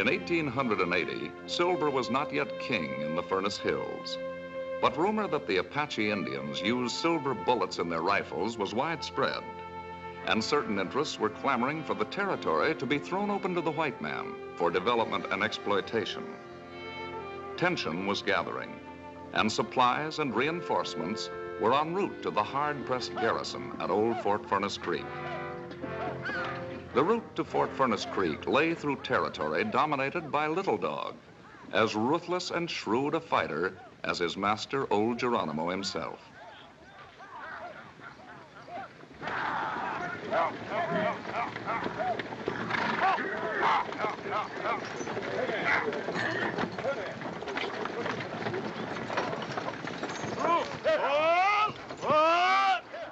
In 1880, silver was not yet king in the Furnace Hills. But rumor that the Apache Indians used silver bullets in their rifles was widespread, and certain interests were clamoring for the territory to be thrown open to the white man for development and exploitation. Tension was gathering, and supplies and reinforcements were en route to the hard-pressed garrison at Old Fort Furnace Creek. The route to Fort Furnace Creek lay through territory dominated by Little Dog, as ruthless and shrewd a fighter as his master, Old Geronimo himself.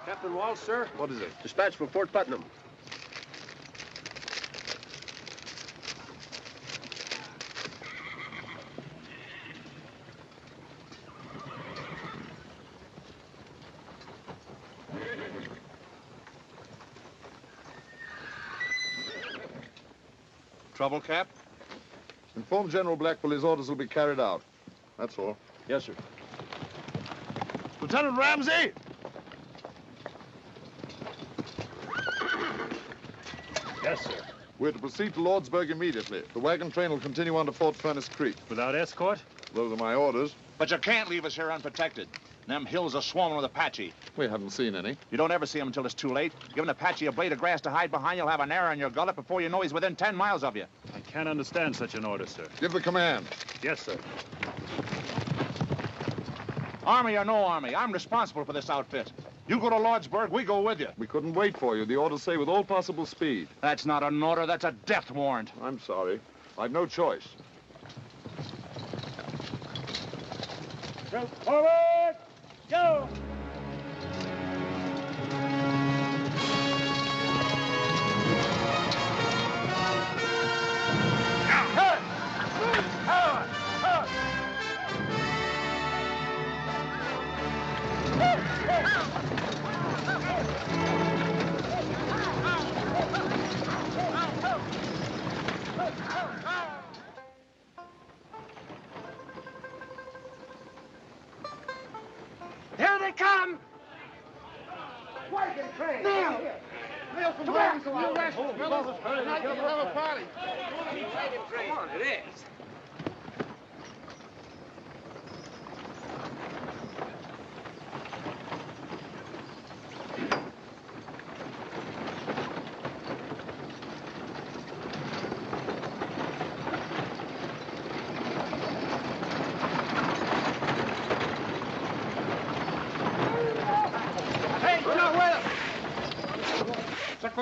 Captain Walsh, sir. What is it? Dispatch from Fort Putnam. Trouble, Cap? Inform General Blackwell his orders will be carried out. That's all. Yes, sir. Lieutenant Ramsey! Yes, sir. We're to proceed to Lordsburg immediately. The wagon train will continue on to Fort Furnace Creek. Without escort? Those are my orders. But you can't leave us here unprotected. Them hills are swarming with Apache. We haven't seen any. You don't ever see them until it's too late. Give an Apache a blade of grass to hide behind, you'll have an arrow in your gullet before you know he's within 10 miles of you. I can't understand such an order, sir. Give the command. Yes, sir. Army or no army, I'm responsible for this outfit. You go to Lordsburg, we go with you. We couldn't wait for you. The orders say with all possible speed. That's not an order, that's a death warrant. I'm sorry. I've no choice. Forward! Go! Here they come! Wagon train! Now! Neil from Come Langan, on, you rest, fellas. Tonight we'll have a party. Come on, it is.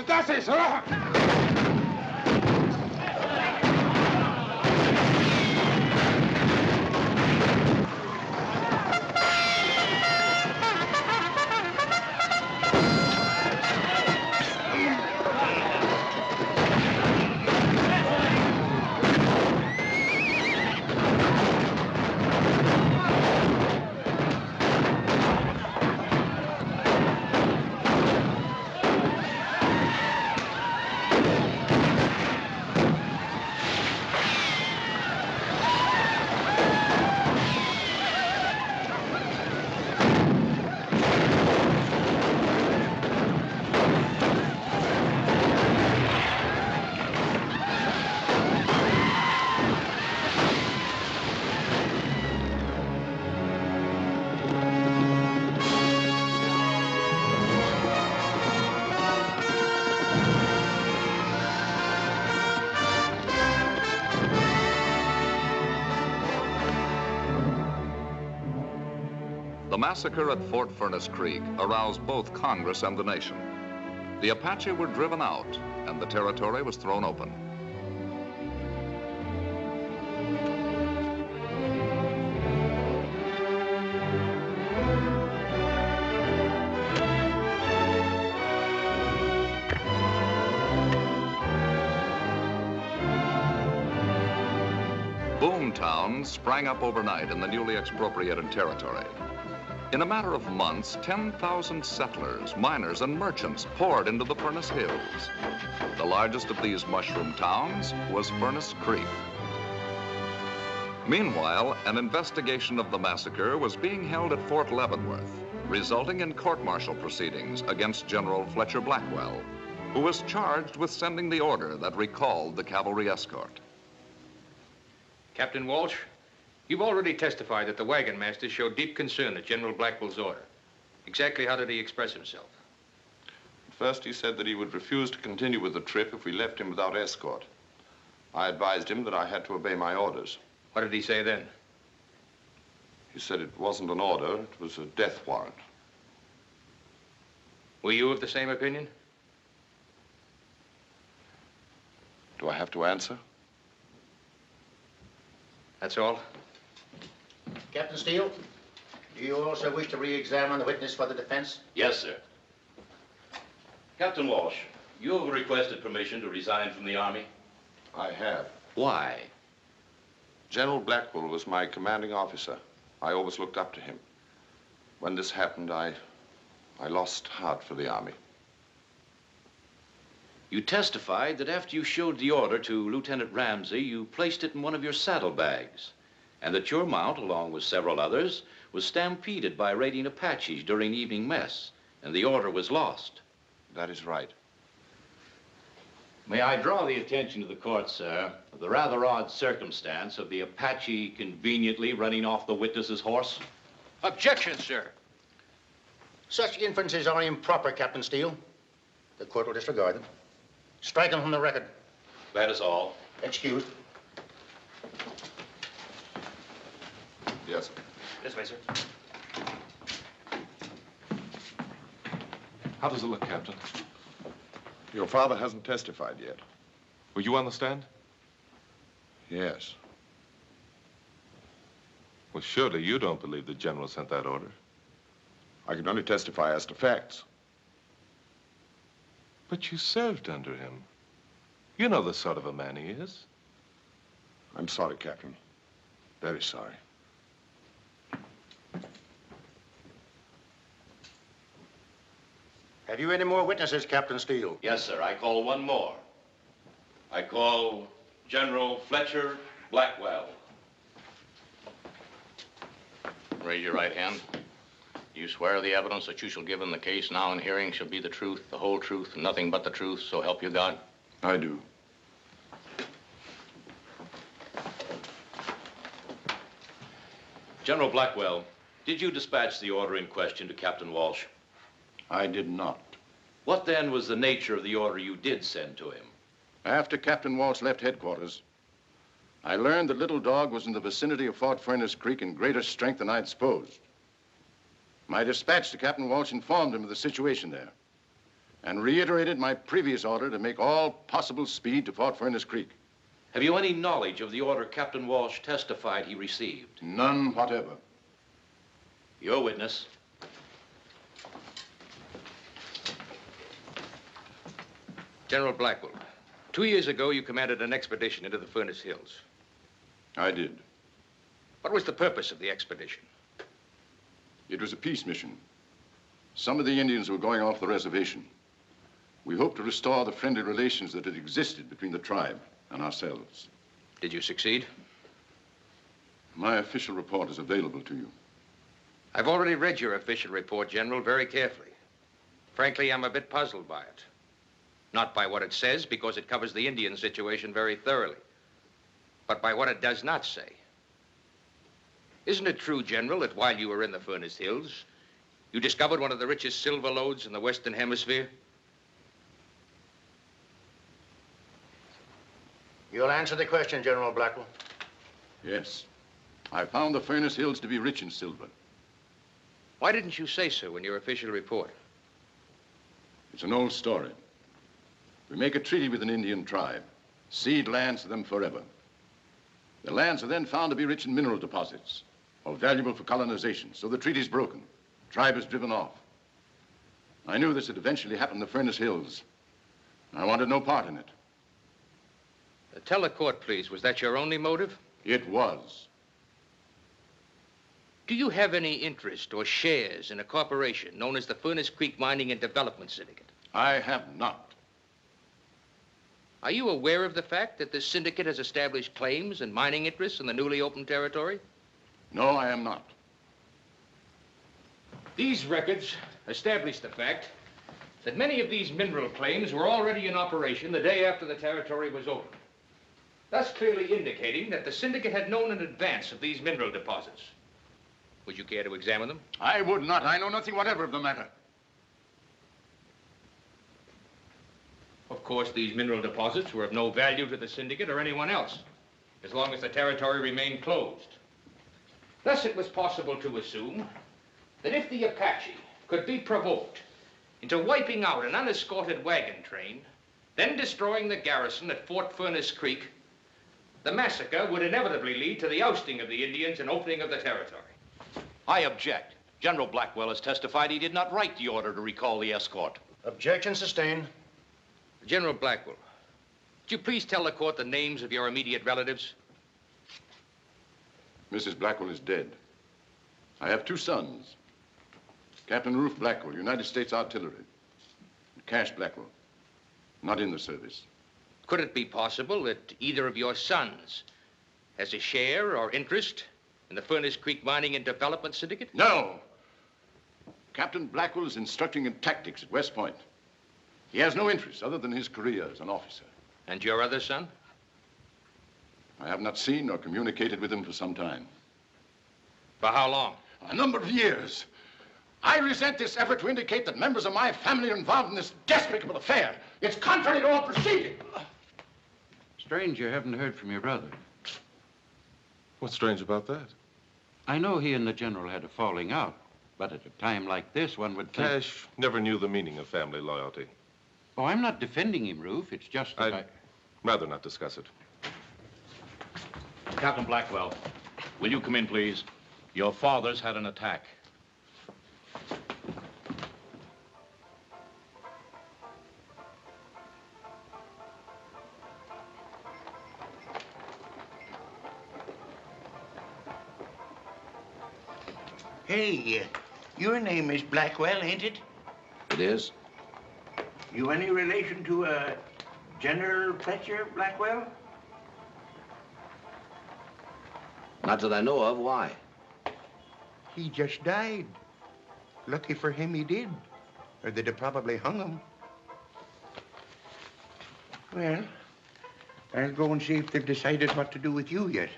Gracias, sir. The massacre at Fort Furnace Creek aroused both Congress and the nation. The Apache were driven out, and the territory was thrown open. Boom towns sprang up overnight in the newly expropriated territory. In a matter of months, 10,000 settlers, miners, and merchants poured into the Furnace Hills. The largest of these mushroom towns was Furnace Creek. Meanwhile, an investigation of the massacre was being held at Fort Leavenworth, resulting in court-martial proceedings against General Fletcher Blackwell, who was charged with sending the order that recalled the cavalry escort. Captain Walsh, you've already testified that the wagon master showed deep concern at General Blackwell's order. Exactly how did he express himself? First, he said that he would refuse to continue with the trip if we left him without escort. I advised him that I had to obey my orders. What did he say then? He said it wasn't an order, it was a death warrant. Were you of the same opinion? Do I have to answer? That's all? Captain Steele, do you also wish to re-examine the witness for the defense? Yes, sir. Captain Walsh, you have requested permission to resign from the Army? I have. Why? General Blackwell was my commanding officer. I always looked up to him. When this happened, I lost heart for the Army. You testified that after you showed the order to Lieutenant Ramsey, you placed it in one of your saddlebags, and that your mount, along with several others, was stampeded by raiding Apaches during evening mess, and the order was lost. That is right. May I draw the attention to the court, sir, of the rather odd circumstance of the Apache conveniently running off the witness's horse? Objection, sir. Such inferences are improper, Captain Steele. The court will disregard them. Strike them from the record. That is all. Excused. Yes, sir. This way, sir. How does it look, Captain? Your father hasn't testified yet. Will you understand? Yes. Well, surely you don't believe the general sent that order. I can only testify as to facts. But you served under him. You know the sort of a man he is. I'm sorry, Captain. Very sorry. Have you any more witnesses, Captain Steele? Yes, sir. I call one more. I call General Fletcher Blackwell. Raise your right hand. You swear the evidence that you shall give in the case now in hearing shall be the truth, the whole truth, and nothing but the truth, so help you God? I do. General Blackwell, did you dispatch the order in question to Captain Walsh? I did not. What then was the nature of the order you did send to him? After Captain Walsh left headquarters, I learned that Little Dog was in the vicinity of Fort Furnace Creek in greater strength than I'd supposed. My dispatch to Captain Walsh informed him of the situation there and reiterated my previous order to make all possible speed to Fort Furnace Creek. Have you any knowledge of the order Captain Walsh testified he received? None whatever. Your witness. General Blackwell, 2 years ago, you commanded an expedition into the Furnace Hills. I did. What was the purpose of the expedition? It was a peace mission. Some of the Indians were going off the reservation. We hoped to restore the friendly relations that had existed between the tribe and ourselves. Did you succeed? My official report is available to you. I've already read your official report, General, very carefully. Frankly, I'm a bit puzzled by it. Not by what it says, because it covers the Indian situation very thoroughly, but by what it does not say. Isn't it true, General, that while you were in the Furnace Hills, you discovered one of the richest silver lodes in the Western Hemisphere? You'll answer the question, General Blackwell. Yes. I found the Furnace Hills to be rich in silver. Why didn't you say so in your official report? It's an old story. We make a treaty with an Indian tribe, cede lands to them forever. The lands are then found to be rich in mineral deposits, or valuable for colonization, so the treaty's broken. The tribe is driven off. I knew this would eventually happen in the Furnace Hills. I wanted no part in it. Tell the court, please, was that your only motive? It was. Do you have any interest or shares in a corporation known as the Furnace Creek Mining and Development Syndicate? I have not. Are you aware of the fact that this syndicate has established claims and mining interests in the newly opened territory? No, I am not. These records establish the fact that many of these mineral claims were already in operation the day after the territory was opened, thus clearly indicating that the syndicate had known in advance of these mineral deposits. Would you care to examine them? I would not. I know nothing whatever of the matter. Of course, these mineral deposits were of no value to the syndicate or anyone else, as long as the territory remained closed. Thus, it was possible to assume that if the Apache could be provoked into wiping out an unescorted wagon train, then destroying the garrison at Fort Furnace Creek, the massacre would inevitably lead to the ousting of the Indians and opening of the territory. I object. General Blackwell has testified he did not write the order to recall the escort. Objection sustained. General Blackwell, would you please tell the court the names of your immediate relatives? Mrs. Blackwell is dead. I have 2 sons. Captain Ruth Blackwell, United States Artillery. And Cash Blackwell, not in the service. Could it be possible that either of your sons has a share or interest in the Furnace Creek Mining and Development Syndicate? No. Captain Blackwell is instructing in tactics at West Point. He has no interest other than his career as an officer. And your other son? I have not seen or communicated with him for some time. For how long? A number of years. I resent this effort to indicate that members of my family are involved in this despicable affair. It's contrary to all proceeding. Strange you haven't heard from your brother. What's strange about that? I know he and the general had a falling out, but at a time like this, one would think... Cash never knew the meaning of family loyalty. Oh, I'm not defending him, Ruth. It's just that I'd rather not discuss it. Captain Blackwell, will you come in, please? Your father's had an attack. Hey, your name is Blackwell, ain't it? It is? You any relation to General Fletcher Blackwell? Not that I know of. Why? He just died. Lucky for him he did, or they'd have probably hung him. Well, I'll go and see if they've decided what to do with you yet.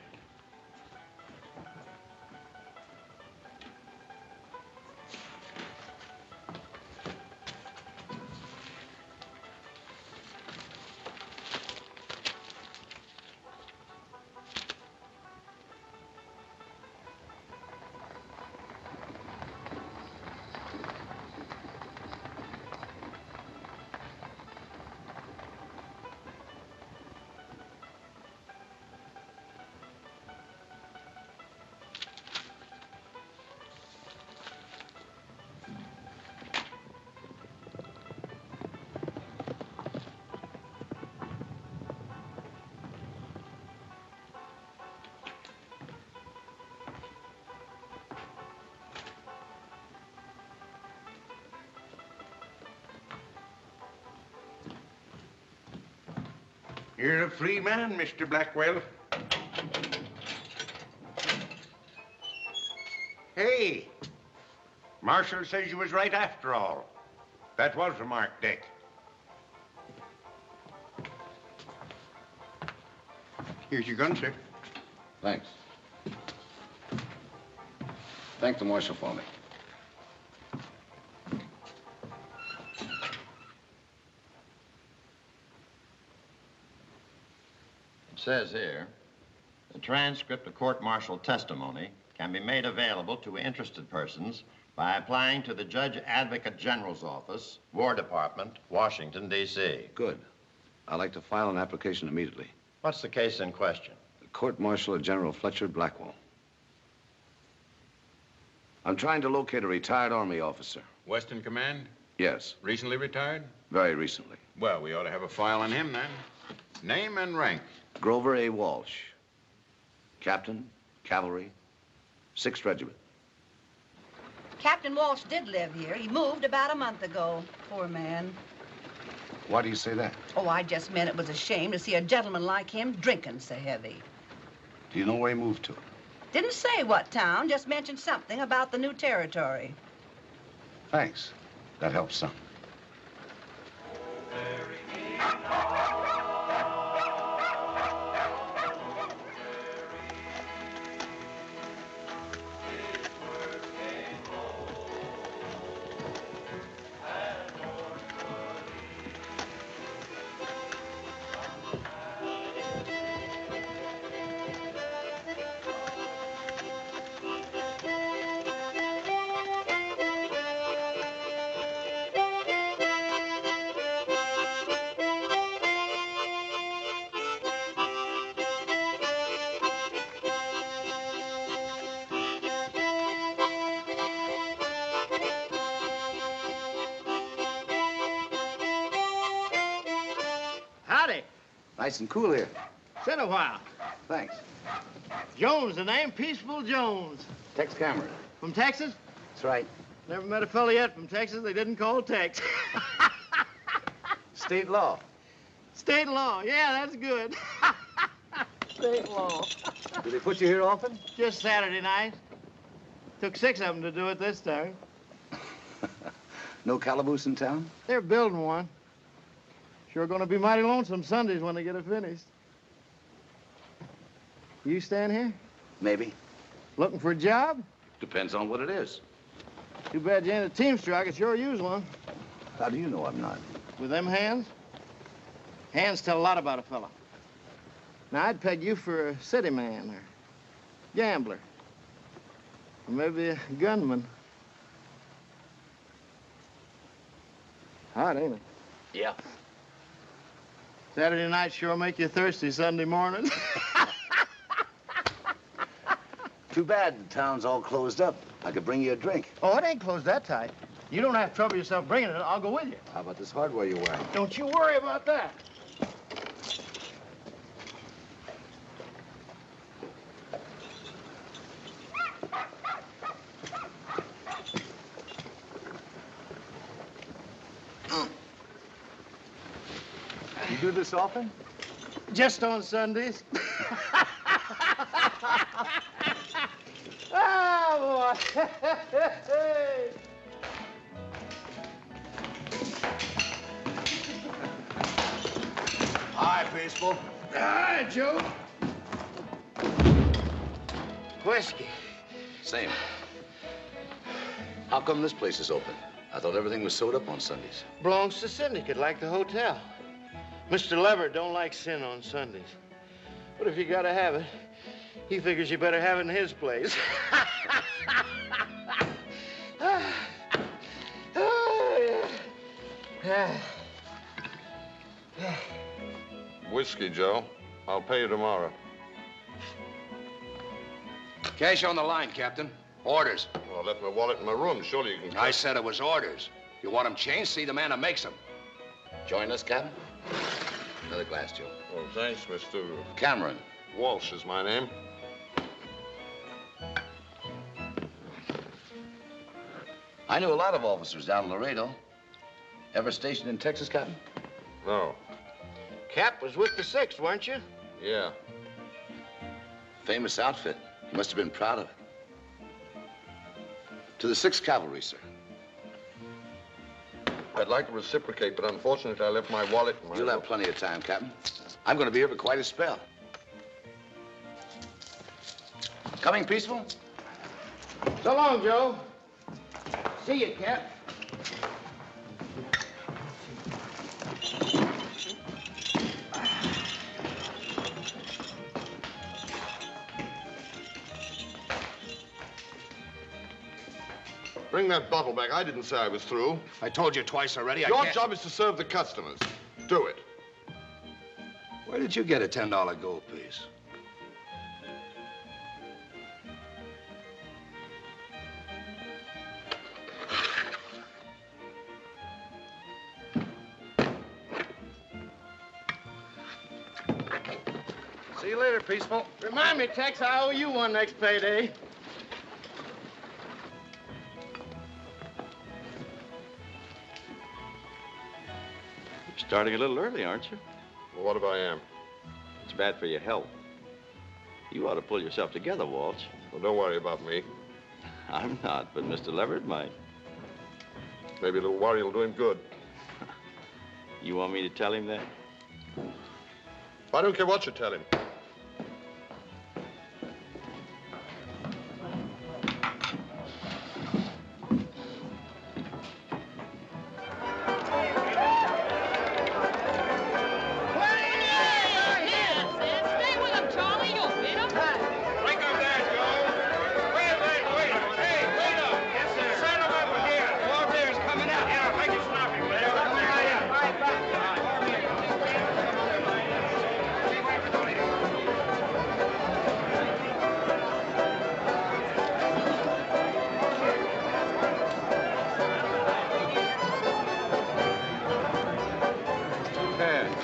You're a free man, Mr. Blackwell. Hey, Marshal says you was right after all. That was a marked deck. Here's your gun, sir. Thanks. Thank the marshal for me. It says here, the transcript of court-martial testimony can be made available to interested persons by applying to the Judge Advocate General's Office, War Department, Washington, D.C. Good. I'd like to file an application immediately. What's the case in question? The court-martial of General Fletcher Blackwell. I'm trying to locate a retired Army officer. Western Command? Yes. Recently retired? Very recently. Well, we ought to have a file on him then. Name and rank? Grover A. Walsh. Captain, Cavalry, 6th Regiment. Captain Walsh did live here. He moved about a month ago. Poor man. Why do you say that? Oh, I just meant it was a shame to see a gentleman like him drinking so heavy. Do you know where he moved to? Didn't say what town, just mentioned something about the new territory. Thanks. That helps some. Howdy. Nice and cool here. Sit a while. Thanks. Jones, the name? Peaceful Jones. Tex Cameron. From Texas? That's right. Never met a fella yet from Texas they didn't call Tex. State law. State law. Yeah, that's good. State law. Do they put you here often? Just Saturday night. Took 6 of them to do it this time. No calaboose in town? They're building one. Sure gonna be mighty lonesome Sundays when they get it finished. You staying here? Maybe. Looking for a job? Depends on what it is. Too bad you ain't a teamster. I could sure use one. How do you know I'm not? With them hands? Hands tell a lot about a fella. Now, I'd peg you for a city man or gambler. Or maybe a gunman. Hot, ain't it? Yeah. Saturday night sure make you thirsty Sunday morning. Too bad the town's all closed up. I could bring you a drink. Oh, it ain't closed that tight. You don't have to trouble yourself bringing it. I'll go with you. How about this hardware you're wearing? Don't you worry about that. You do this often? Just on Sundays. Oh, boy. Hi, Peaceful. Hi, Joe. Whiskey. Same. How come this place is open? I thought everything was sewed up on Sundays. Belongs to syndicate, like the hotel. Mr. Lever don't like sin on Sundays. But if you gotta have it, he figures you better have it in his place. Whiskey, Joe. I'll pay you tomorrow. Cash on the line, Captain. Orders. Well, I left my wallet in my room. Surely you can... I said it was orders. You want them changed? See the man that makes them. Join us, Captain? Another glass, Joe. Well, thanks, Mr. Cameron. Walsh is my name. I knew a lot of officers down in Laredo. Ever stationed in Texas, Captain? No. Cap was with the 6th, weren't you? Yeah. Famous outfit. You must have been proud of it. To the 6th Cavalry, sir. I'd like to reciprocate, but unfortunately I left my wallet in my... You'll have plenty of time, Captain. I'm going to be here for quite a spell. Coming, Peaceful? So long, Joe. See you, Cap. Bring that bottle back. I didn't say I was through. I told you twice already. Your job is to serve the customers. Do it. Where did you get a $10 gold piece? See you later, Peaceful. Remind me, Tex, I owe you one next payday. You're starting a little early, aren't you? Well, what if I am? It's bad for your health. You ought to pull yourself together, Walsh. Well, don't worry about me. I'm not, but Mr. Leverett might. Maybe a little worry will do him good. You want me to tell him that? I don't care what you tell him.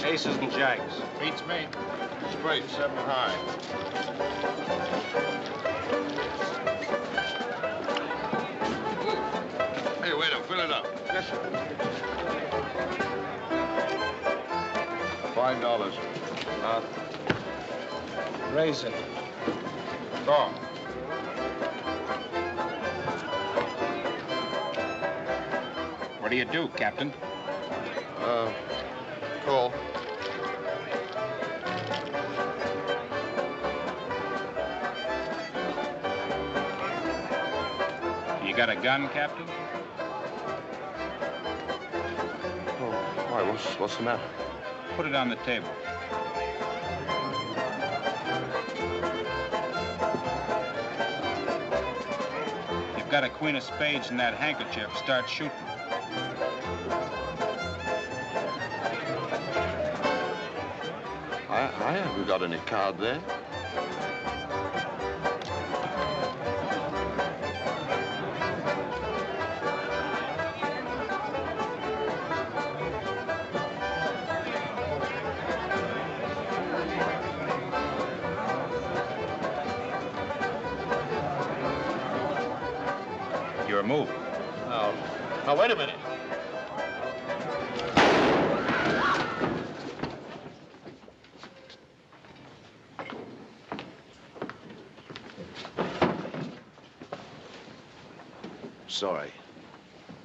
Aces and jacks. Beats me. Straight, 7 high. Hey, waiter, fill it up. Yes, sir. $5. Raise it. Go. What do you do, Captain? Call. You got a gun, Captain? Oh, why, what's the matter? Put it on the table. You've got a queen of spades in that handkerchief. Start shooting. I haven't got any card there. You're moving. Now, wait a minute. Sorry,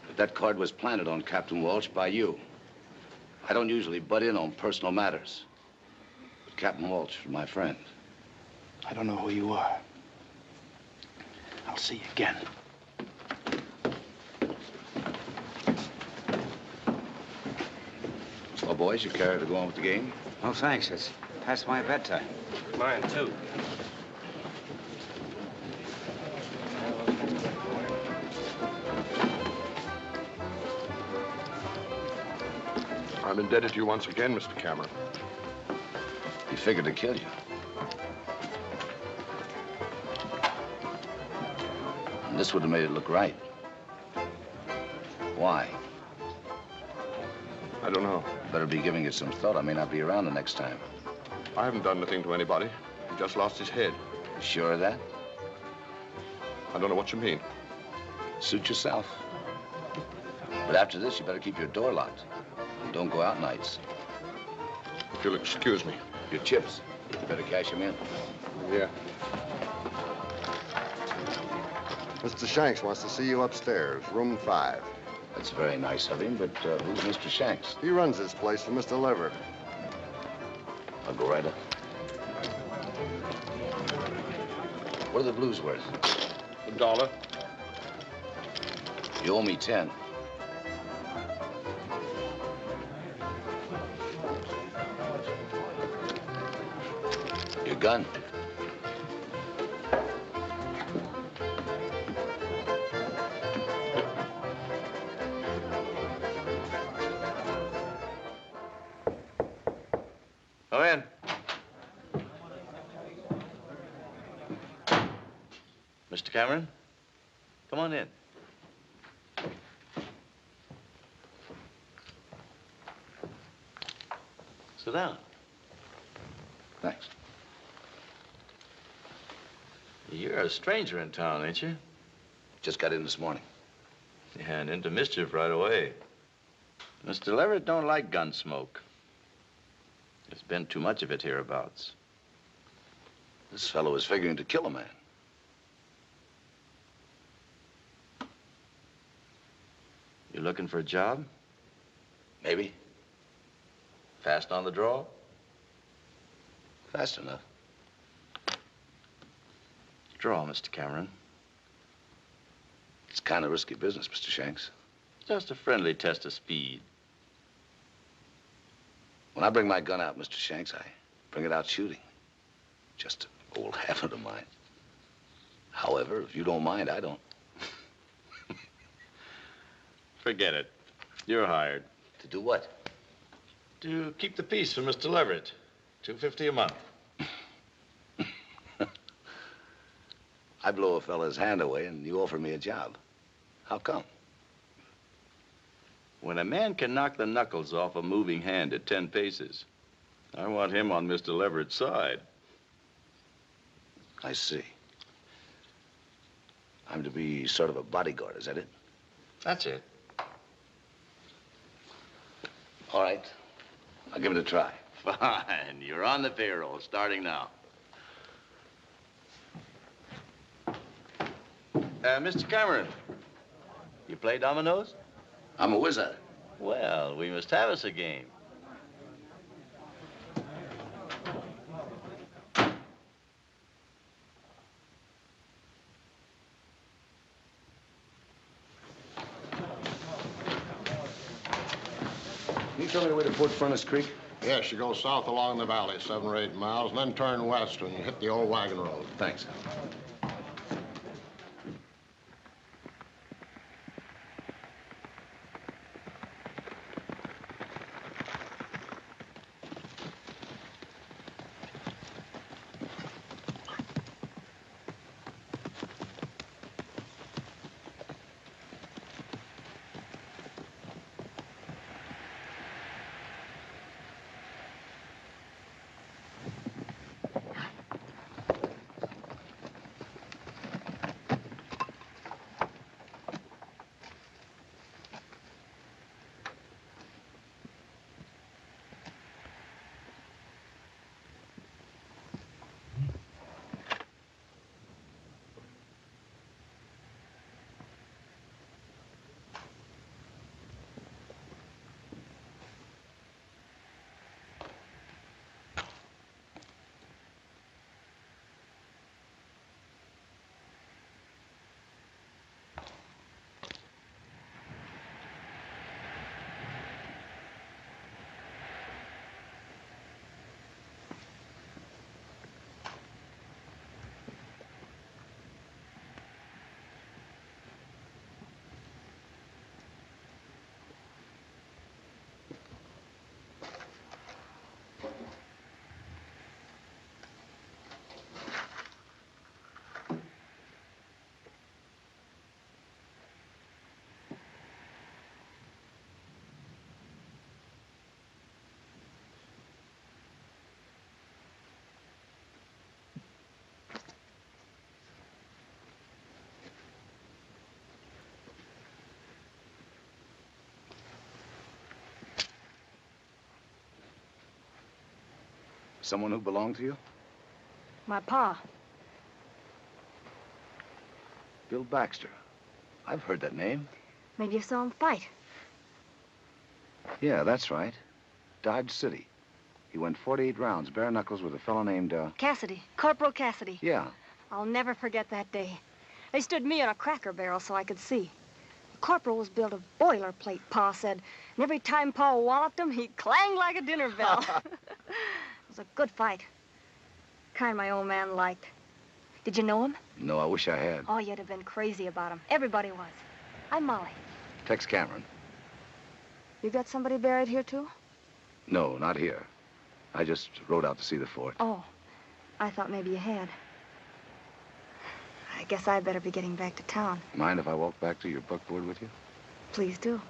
but that card was planted on Captain Walsh by you. I don't usually butt in on personal matters. But Captain Walsh is my friend. I don't know who you are. I'll see you again. Well, boys, you care to go on with the game? Oh, thanks. It's past my bedtime. Mine, too. I'm indebted to you once again, Mr. Cameron. He figured to kill you. And this would have made it look right. Why? I don't know. Better be giving it some thought. I may not be around the next time. I haven't done anything to anybody. He just lost his head. You sure of that? I don't know what you mean. Suit yourself. But after this, you better keep your door locked. And don't go out nights. If you'll excuse me. Your chips. You better cash them in. Yeah. Mr. Shanks wants to see you upstairs, room 5. That's very nice of him, but who's Mr. Shanks? He runs this place for Mr. Leverett. I'll go right up. What are the blues worth? $1. You owe me 10. Your gun. Come in. Mr. Cameron, come on in. Sit down. Thanks. You're a stranger in town, ain't you? Just got in this morning. Yeah, and into mischief right away. Mr. Leverett don't like gun smoke. There's been too much of it hereabouts. This fellow is figuring to kill a man. You looking for a job? Maybe. Fast on the draw? Fast enough. Draw, Mr. Cameron. It's kind of risky business, Mr. Shanks. Just a friendly test of speed. When I bring my gun out, Mr. Shanks, I bring it out shooting. Just an old habit of mine. However, if you don't mind, I don't. Forget it. You're hired. To do what? To keep the peace for Mr. Leverett. $250 a month. I blow a fella's hand away and you offer me a job. How come? When a man can knock the knuckles off a moving hand at 10 paces, I want him on Mr. Leverett's side. I see. I'm to be sort of a bodyguard, is that it? That's it. All right. I'll give it a try. Fine. You're on the payroll, starting now. Mr. Cameron, you play dominoes? I'm a wizard. Well, we must have us a game. Can you tell me the way to Fort Furnace Creek? Yes, you go south along the valley, 7 or 8 miles, and then turn west when you hit the old wagon road. Thanks. Someone who belonged to you? My pa. Bill Baxter. I've heard that name. Maybe you saw him fight. Yeah, that's right. Dodge City. He went 48 rounds, bare knuckles, with a fellow named, Cassidy. Corporal Cassidy. Yeah. I'll never forget that day. They stood me on a cracker barrel so I could see. The corporal was built of boilerplate, Pa said. And every time Pa walloped him, he clanged like a dinner bell. It was a good fight. Kind my old man liked. Did you know him? No, I wish I had. Oh, you'd have been crazy about him. Everybody was. I'm Molly. Tex Cameron. You got somebody buried here, too? No, not here. I just rode out to see the fort. Oh, I thought maybe you had. I guess I'd better be getting back to town. Mind if I walk back to your buckboard with you? Please do.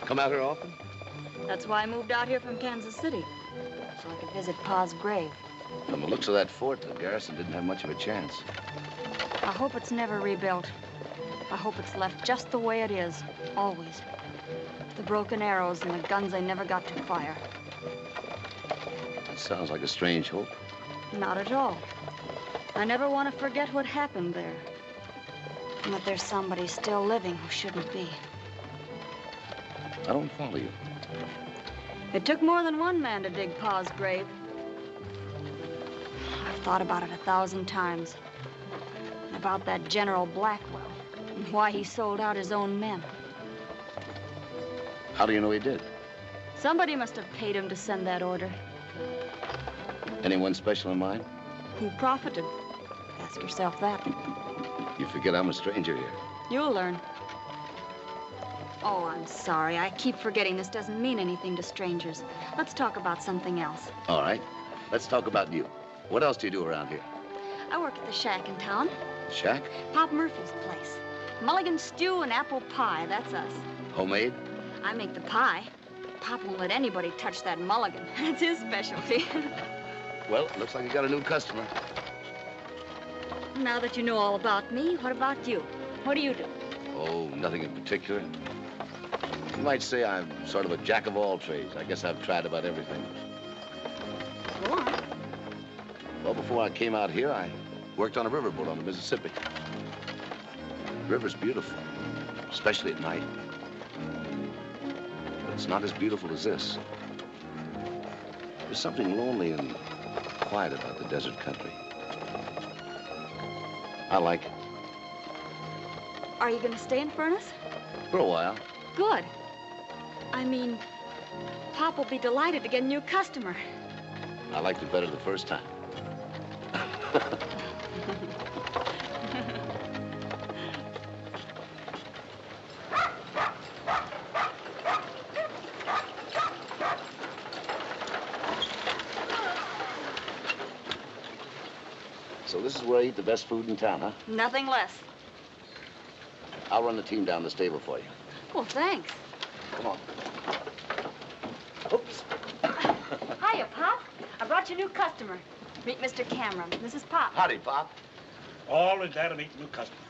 Come out here often? That's why I moved out here from Kansas City, so I could visit Pa's grave. From the looks of that fort, the garrison didn't have much of a chance. I hope it's never rebuilt. I hope it's left just the way it is, always. The broken arrows and the guns they never got to fire. That sounds like a strange hope. Not at all. I never want to forget what happened there. And that there's somebody still living who shouldn't be. I don't follow you. It took more than one man to dig Pa's grave. I've thought about it 1,000 times. And about that General Blackwell and why he sold out his own men. How do you know he did? Somebody must have paid him to send that order. Anyone special in mind? Who profited? Ask yourself that. You forget I'm a stranger here. You'll learn. Oh, I'm sorry. I keep forgetting this doesn't mean anything to strangers. Let's talk about something else. All right. Let's talk about you. What else do you do around here? I work at the shack in town. Shack? Pop Murphy's place. Mulligan stew and apple pie, that's us. Homemade? I make the pie. Pop won't let anybody touch that mulligan. That's his specialty. Well, looks like you got a new customer. Now that you know all about me, what about you? What do you do? Oh, nothing in particular. You might say I'm sort of a jack of all trades. I guess I've tried about everything. Go on. Well, before I came out here, I worked on a riverboat on the Mississippi. The river's beautiful, especially at night. But it's not as beautiful as this. There's something lonely and quiet about the desert country. I like it. Are you going to stay in Furnace? For a while. Good. I mean, Pop will be delighted to get a new customer. I liked it better the first time. So this is where I eat the best food in town, huh? Nothing less. I'll run the team down the stable for you. Well, thanks. Come on. Oops. Hiya, Pop. I brought you a new customer. Meet Mr. Cameron. This is Pop. Howdy, Pop. Always glad to meet a new customer.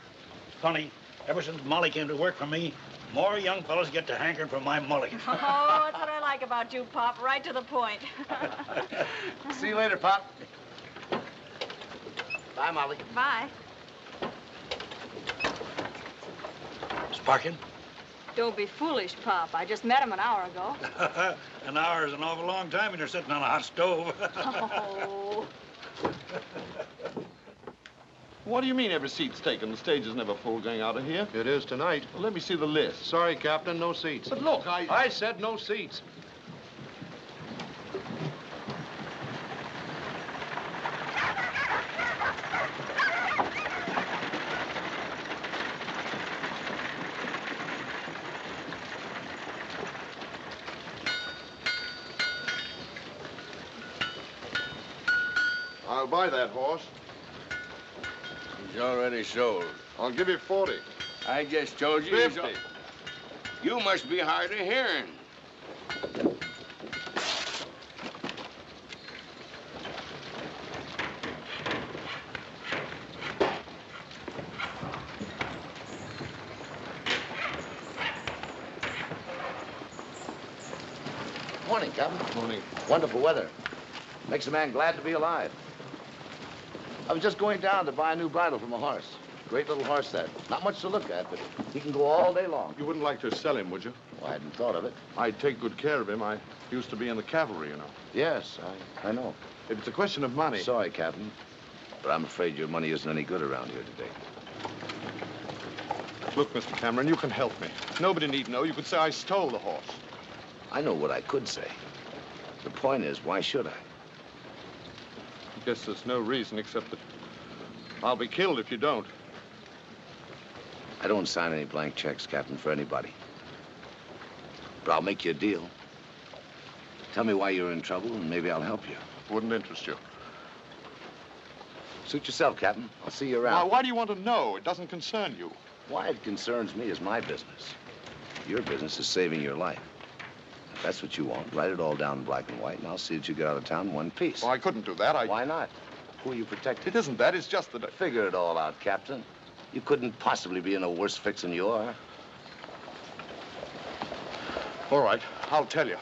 Funny, ever since Molly came to work for me, more young fellas get to hankering for my mulligan. Oh, that's what I like about you, Pop. Right to the point. See you later, Pop. Bye, Molly. Bye. Sparkin? Don't be foolish, Pop. I just met him an hour ago. An hour is an awful long time when you're sitting on a hot stove. Oh. What do you mean every seat's taken? The stage is never full going out of here. It is tonight. Well, let me see the list. Sorry, Captain, no seats. But look, I said no seats. I'll buy that horse. He's already sold. I'll give you 40. I just told you. 50. You must be hard of hearing. Morning, Captain. Morning. Wonderful weather. Makes a man glad to be alive. I was just going down to buy a new bridle from a horse. Great little horse, that. Not much to look at, but he can go all day long. You wouldn't like to sell him, would you? Well, I hadn't thought of it. I'd take good care of him. I used to be in the cavalry, you know. Yes, I know. If it's a question of money... Sorry, Captain, but I'm afraid your money isn't any good around here today. Look, Mr. Cameron, you can help me. Nobody need know. You could say I stole the horse. I know what I could say. The point is, why should I? I guess there's no reason except that I'll be killed if you don't. I don't sign any blank checks, Captain, for anybody. But I'll make you a deal. Tell me why you're in trouble, and maybe I'll help you. Wouldn't interest you. Suit yourself, Captain. I'll see you around. Why do you want to know? It doesn't concern you. Why it concerns me is my business. Your business is saving your life. If that's what you want, write it all down in black and white, and I'll see that you get out of town in one piece. Well, I couldn't do that. Why not? Who are you protecting? It isn't that. It's just that... Figure it all out, Captain. You couldn't possibly be in a worse fix than you are. All right, I'll tell you.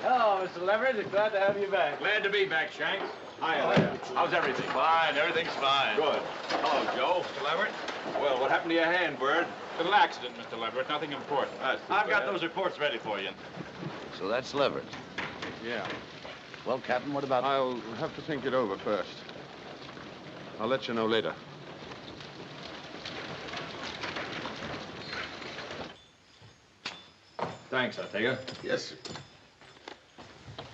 Hello, Mr. Leverett. Glad to have you back. Glad to be back, Shanks. Hiya. How's everything? Fine. Everything's fine. Good. Hello, Joe. Mr. Leverett. Well, what happened to your hand, Bird? Little accident, Mr. Leverett. Nothing important. I've got those reports ready for you. So that's Leverett. Yeah. Well, Captain, what about... I'll have to think it over first. I'll let you know later. Thanks, Ortega. Yes, sir.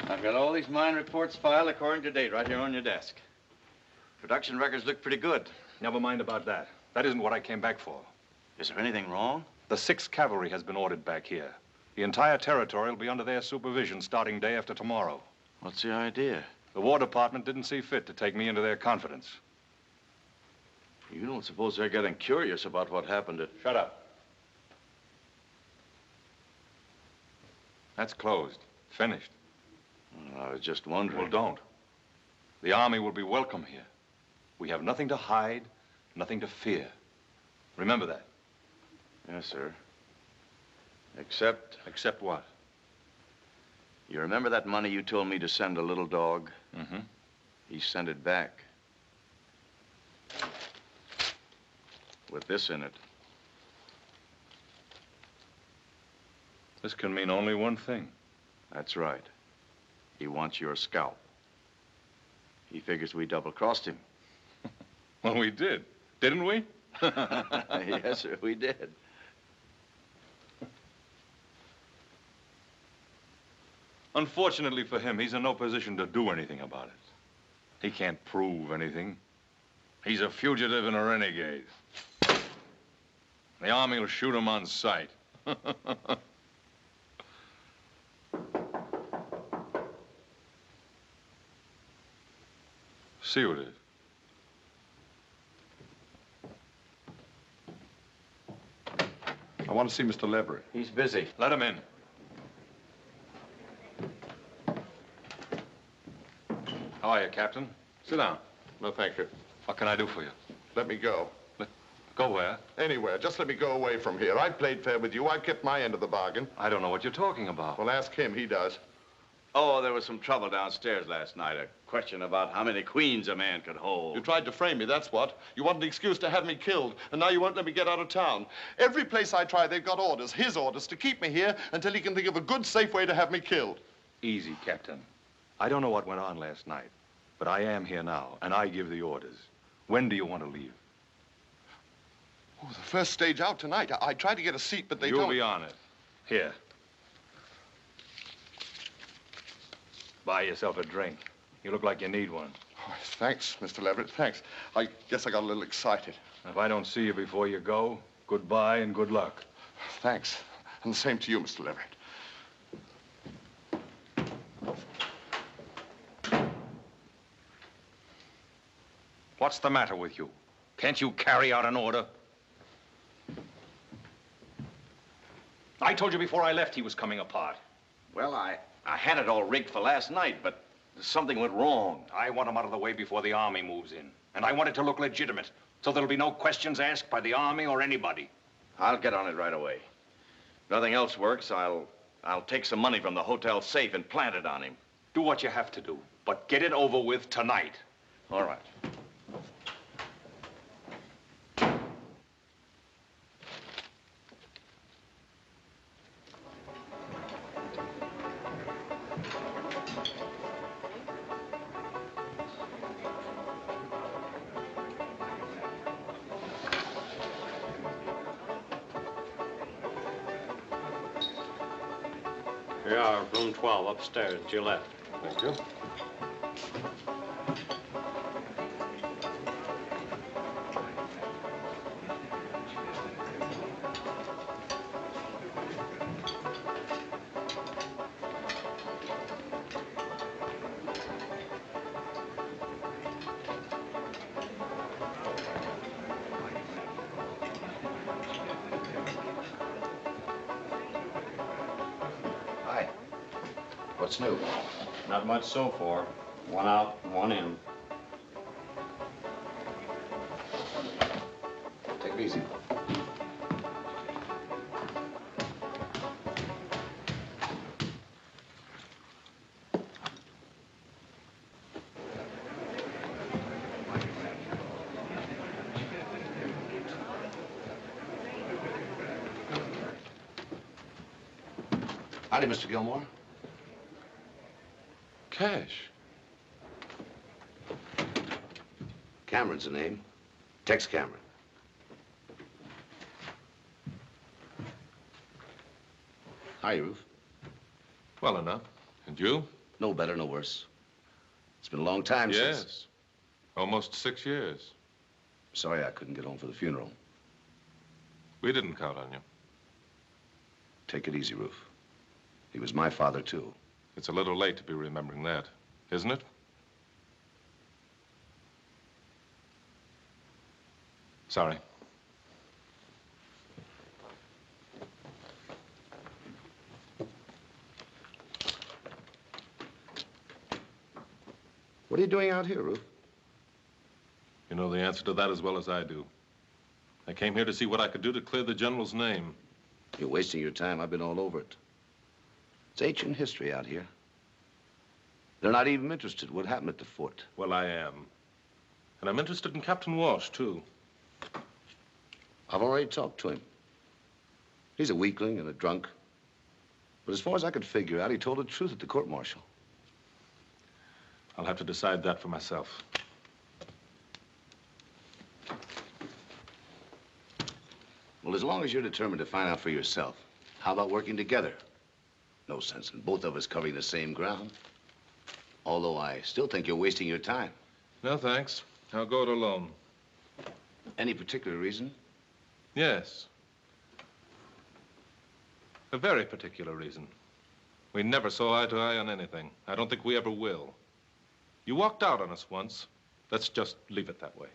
I've got all these mine reports filed according to date right here on your desk. Production records look pretty good. Never mind about that. That isn't what I came back for. Is there anything wrong? The 6th Cavalry has been ordered back here. The entire territory will be under their supervision starting day after tomorrow. What's the idea? The War Department didn't see fit to take me into their confidence. You don't suppose they're getting curious about what happened at... Shut up. That's closed. Finished. I was just wondering. Well, don't. The Army will be welcome here. We have nothing to hide, nothing to fear. Remember that. Yes, sir. Except... Except what? You remember that money you told me to send a little dog? Mm-hmm. He sent it back. With this in it. This can mean only one thing. That's right. He wants your scalp. He figures we double-crossed him. Well, we did, didn't we? Yes, sir, we did. Unfortunately for him, he's in no position to do anything about it. He can't prove anything. He's a fugitive and a renegade. The Army will shoot him on sight. See who it is. I want to see Mr. Leverett. He's busy. Let him in. How are you, Captain? Sit down. No, thank you. What can I do for you? Let me go. Go where? Anywhere. Just let me go away from here. I've played fair with you. I've kept my end of the bargain. I don't know what you're talking about. Well, ask him. He does. Oh, there was some trouble downstairs last night. A question about how many queens a man could hold. You tried to frame me, that's what. You want an excuse to have me killed, and now you won't let me get out of town. Every place I try, they've got orders, his orders, to keep me here until he can think of a good, safe way to have me killed. Easy, Captain. I don't know what went on last night, but I am here now, and I give the orders. When do you want to leave? Oh, the first stage out tonight. I tried to get a seat, but they don't... You'll be on it. Here. Buy yourself a drink. You look like you need one. Oh, thanks, Mr. Leverett, thanks. I guess I got a little excited. If I don't see you before you go, goodbye and good luck. Thanks. And the same to you, Mr. Leverett. What's the matter with you? Can't you carry out an order? I told you before I left he was coming apart. Well, I had it all rigged for last night, but something went wrong. I want him out of the way before the Army moves in. And I want it to look legitimate, so there'll be no questions asked by the Army or anybody. I'll get on it right away. If nothing else works, I'll take some money from the hotel safe and plant it on him. Do what you have to do, but get it over with tonight. All right. Here you are, room 12, upstairs, to your left. Thank you. What's new? Not much so far. One out and one in. Take it easy. Howdy, Mr. Gilmore. Cash. Cameron's the name. Tex Cameron. Hi, Ruth. Well enough. And you? No better, no worse. It's been a long time since... Yes. Almost 6 years. Sorry I couldn't get home for the funeral. We didn't count on you. Take it easy, Ruth. He was my father, too. It's a little late to be remembering that, isn't it? Sorry. What are you doing out here, Ruth? You know the answer to that as well as I do. I came here to see what I could do to clear the General's name. You're wasting your time. I've been all over it. It's ancient history out here. They're not even interested what happened at the fort. Well, I am. And I'm interested in Captain Walsh, too. I've already talked to him. He's a weakling and a drunk. But as far as I could figure out, he told the truth at the court-martial. I'll have to decide that for myself. Well, as long as you're determined to find out for yourself, how about working together? No sense in both of us covering the same ground. Although I still think you're wasting your time. No, thanks. I'll go it alone. Any particular reason? Yes. A very particular reason. We never saw eye to eye on anything. I don't think we ever will. You walked out on us once. Let's just leave it that way.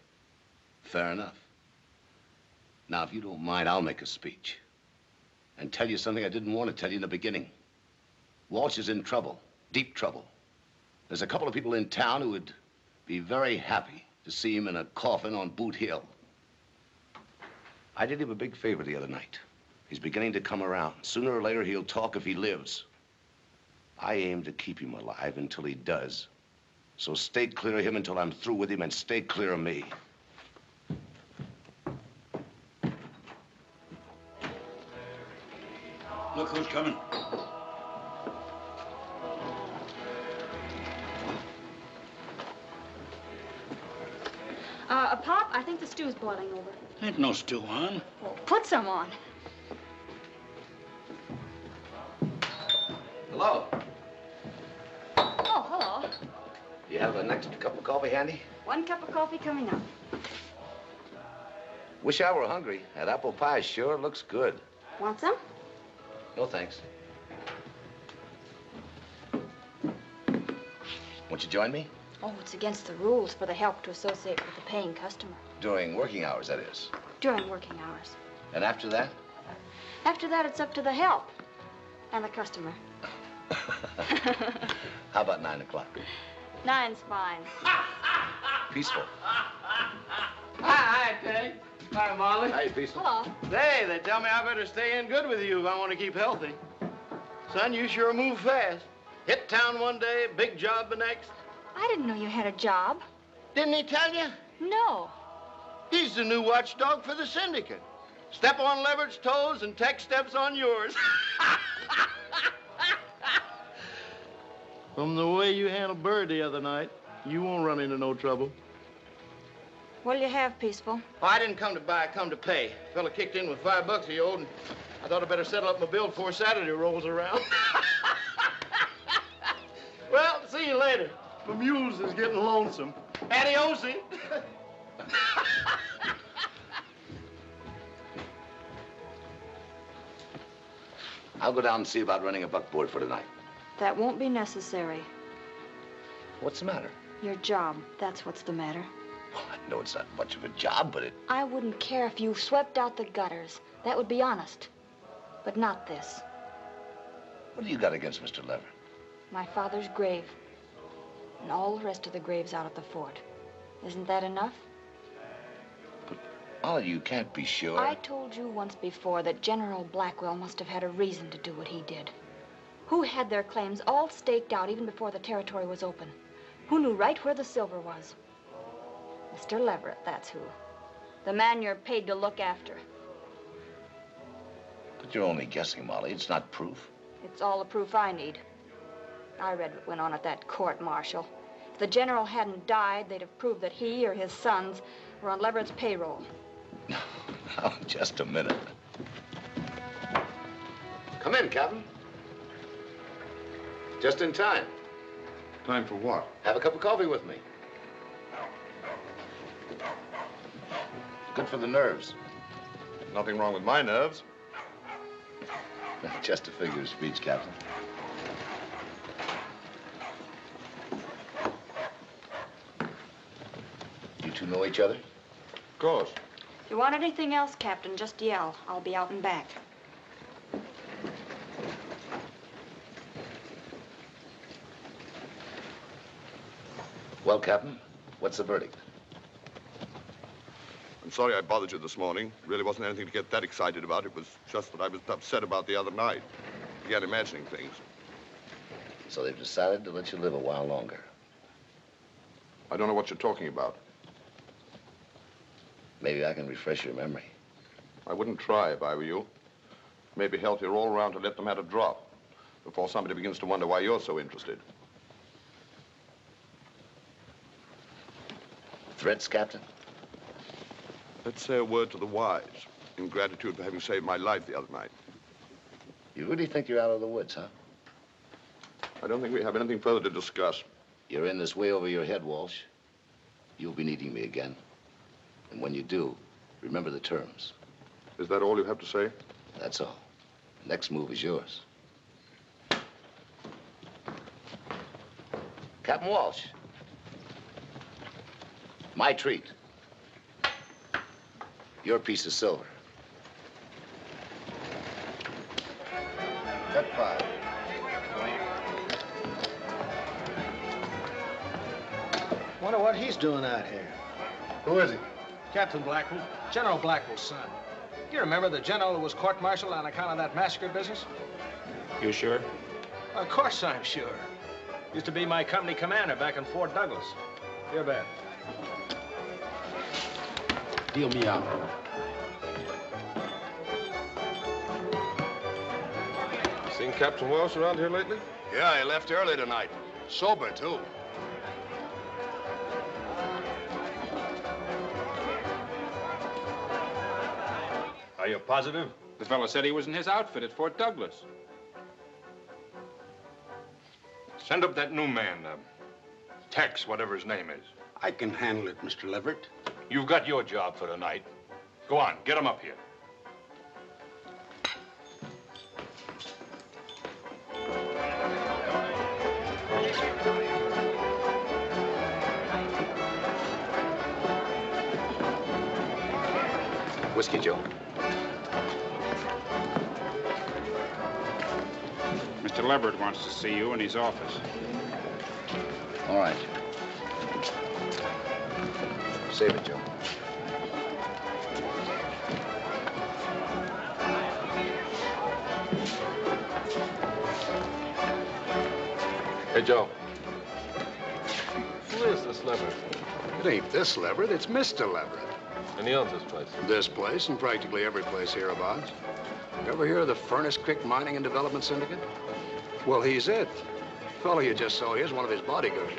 Fair enough. Now, if you don't mind, I'll make a speech. And tell you something I didn't want to tell you in the beginning. Walsh is in trouble, deep trouble. There's a couple of people in town who would be very happy to see him in a coffin on Boot Hill. I did him a big favor the other night. He's beginning to come around. Sooner or later, he'll talk if he lives. I aim to keep him alive until he does. So stay clear of him until I'm through with him, and stay clear of me. Look who's coming. Pop, I think the stew's boiling over. Ain't no stew on. Well, put some on. Hello. Oh, hello. You have the next cup of coffee handy? 1 cup of coffee coming up. Wish I were hungry. That apple pie sure looks good. Want some? No, thanks. Won't you join me? Oh, it's against the rules for the help to associate with the paying customer. During working hours, that is. During working hours. And after that? After that, it's up to the help and the customer. How about 9 o'clock? 9's fine. Peaceful. Hi, Teddy. Hi, Molly. Hi, Peaceful. Hello. Hey, they tell me I better stay in good with you if I want to keep healthy. Son, you sure move fast. Hit town one day, big job the next. I didn't know you had a job. Didn't he tell you? No. He's the new watchdog for the syndicate. Step on Leverage toes and Tex steps on yours. From the way you handled Bird the other night, you won't run into no trouble. What'll you have, Peaceful? Oh, I didn't come to buy, I come to pay. Fella kicked in with $5 he owed, and I thought I'd better settle up my bill before Saturday rolls around. Well, see you later. My mules is getting lonesome. Adiosi. I'll go down and see about running a buckboard for tonight. That won't be necessary. What's the matter? Your job, that's what's the matter. Well, I know it's not much of a job, but it... I wouldn't care if you swept out the gutters. That would be honest. But not this. What do you got against Mr. Lever? My father's grave. And all the rest of the graves out at the fort. Isn't that enough? Molly, you can't be sure. I told you once before that General Blackwell must have had a reason to do what he did. Who had their claims all staked out even before the territory was open? Who knew right where the silver was? Mr. Leverett, that's who. The man you're paid to look after. But you're only guessing, Molly. It's not proof. It's all the proof I need. I read what went on at that court-martial. If the general hadn't died, they'd have proved that he or his sons were on Leverett's payroll. Now, just a minute. Come in, Captain. Just in time. Time for what? Have a cup of coffee with me. Good for the nerves. Nothing wrong with my nerves. Just a figure of speech, Captain. You two know each other? Of course. If you want anything else, Captain, just yell. I'll be out and back. Well, Captain, what's the verdict? I'm sorry I bothered you this morning. Really wasn't anything to get that excited about. It was just that I was upset about the other night. Began imagining things. So they've decided to let you live a while longer. I don't know what you're talking about. Maybe I can refresh your memory. I wouldn't try if I were you. Maybe healthier all around to let the matter drop before somebody begins to wonder why you're so interested. Threats, Captain? Let's say a word to the wise in gratitude for having saved my life the other night. You really think you're out of the woods, huh? I don't think we have anything further to discuss. You're in this way over your head, Walsh. You'll be needing me again. And when you do, remember the terms. Is that all you have to say? That's all. Next move is yours. Captain Walsh. My treat. Your piece of silver. Cut 5. Wonder what he's doing out here. Who is he? Captain Blackwell. General Blackwell's son. Do you remember the general who was court-martialed on account of that massacre business? You sure? Of course I'm sure. Used to be my company commander back in Fort Douglas. Your bet. Deal me out. Seen Captain Walsh around here lately? Yeah, he left early tonight. Sober, too. Are you positive? The fellow said he was in his outfit at Fort Douglas. Send up that new man, Tex, whatever his name is. I can handle it, Mr. Leverett. You've got your job for tonight. Go on, get him up here. Whiskey, Joe. Mr. Leverett wants to see you in his office. All right. Save it, Joe. Hey, Joe. Who is this Leverett? It ain't this Leverett, it's Mr. Leverett. And he owns this place? This place and practically every place hereabouts. You ever hear of the Furnace Creek Mining and Development Syndicate? Well, he's it. The fellow you just saw here is one of his bodyguards.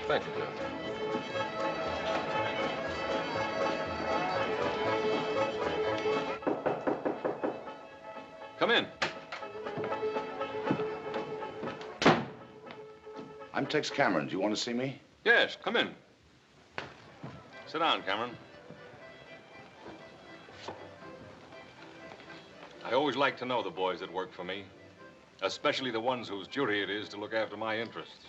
Thank you, Joe. Come in. I'm Tex Cameron. Do you want to see me? Yes, come in. Sit down, Cameron. I always like to know the boys that work for me, especially the ones whose duty it is to look after my interests.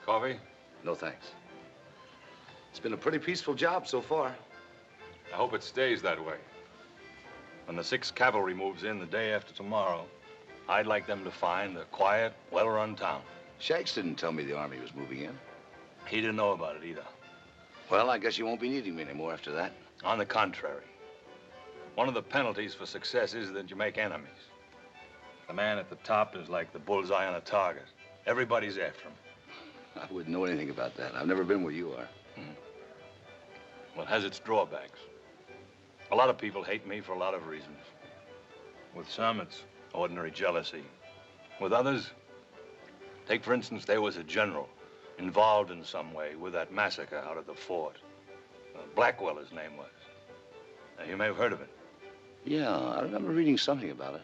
Coffee? No, thanks. It's been a pretty peaceful job so far. I hope it stays that way. When the 6th Cavalry moves in the day after tomorrow, I'd like them to find a quiet, well-run town. Shanks didn't tell me the Army was moving in. He didn't know about it either. Well, I guess you won't be needing me anymore after that. On the contrary. One of the penalties for success is that you make enemies. The man at the top is like the bullseye on a target. Everybody's after him. I wouldn't know anything about that. I've never been where you are. Well, it has its drawbacks. A lot of people hate me for a lot of reasons. With some, it's ordinary jealousy. With others, take for instance, there was a general involved in some way with that massacre out at the fort. Blackwell, his name was. Now, you may have heard of it. Yeah, I remember reading something about it.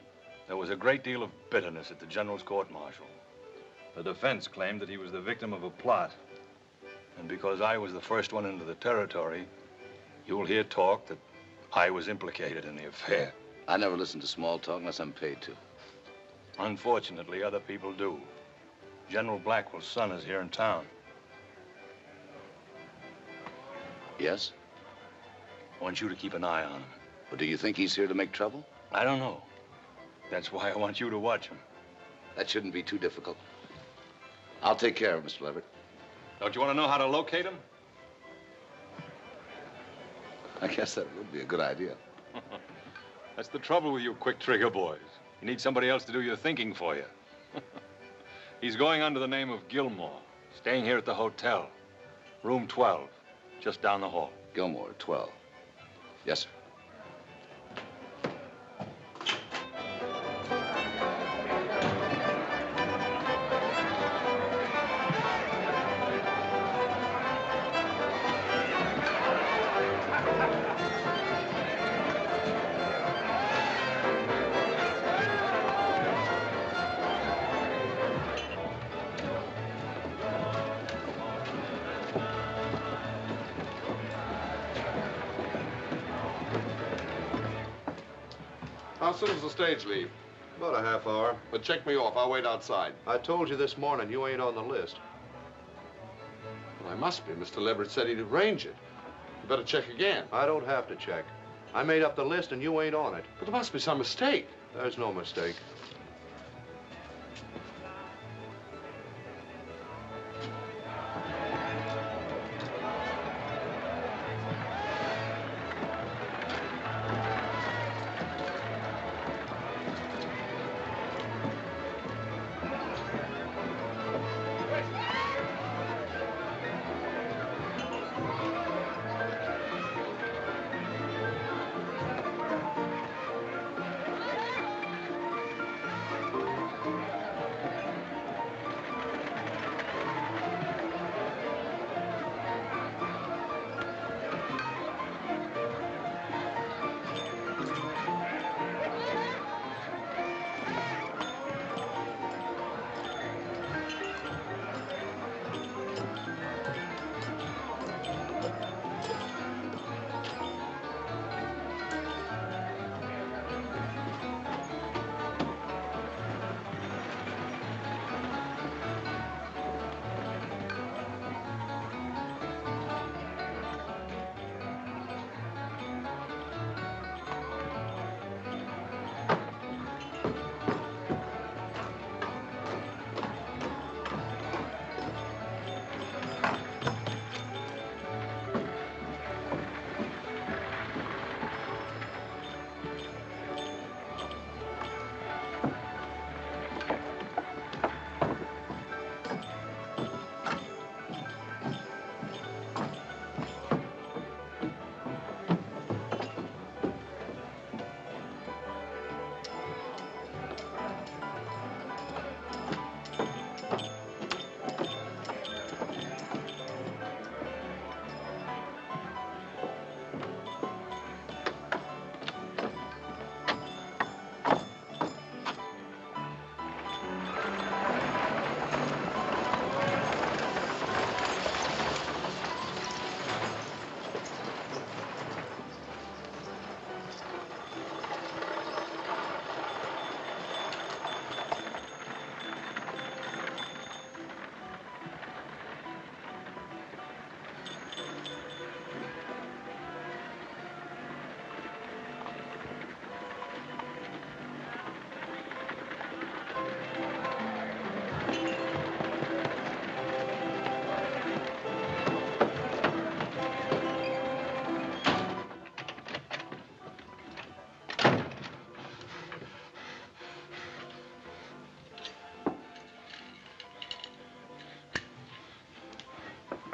There was a great deal of bitterness at the general's court-martial. The defense claimed that he was the victim of a plot. And because I was the first one into the territory, you'll hear talk that I was implicated in the affair. I never listen to small talk unless I'm paid to. Unfortunately, other people do. General Blackwell's son is here in town. Yes? I want you to keep an eye on him. Well, do you think he's here to make trouble? I don't know. That's why I want you to watch him. That shouldn't be too difficult. I'll take care of him, Mr. Leverett. Don't you want to know how to locate him? I guess that would be a good idea. That's the trouble with you quick trigger boys. You need somebody else to do your thinking for you. He's going under the name of Gilmore, staying here at the hotel. Room 12, just down the hall. Gilmore, 12. Yes, sir. How soon does the stage leave? About a half hour. But check me off. I'll wait outside. I told you this morning you ain't on the list. Well, I must be. Mr. Leverett said he'd arrange it. You better check again. I don't have to check. I made up the list and you ain't on it. But there must be some mistake. There's no mistake.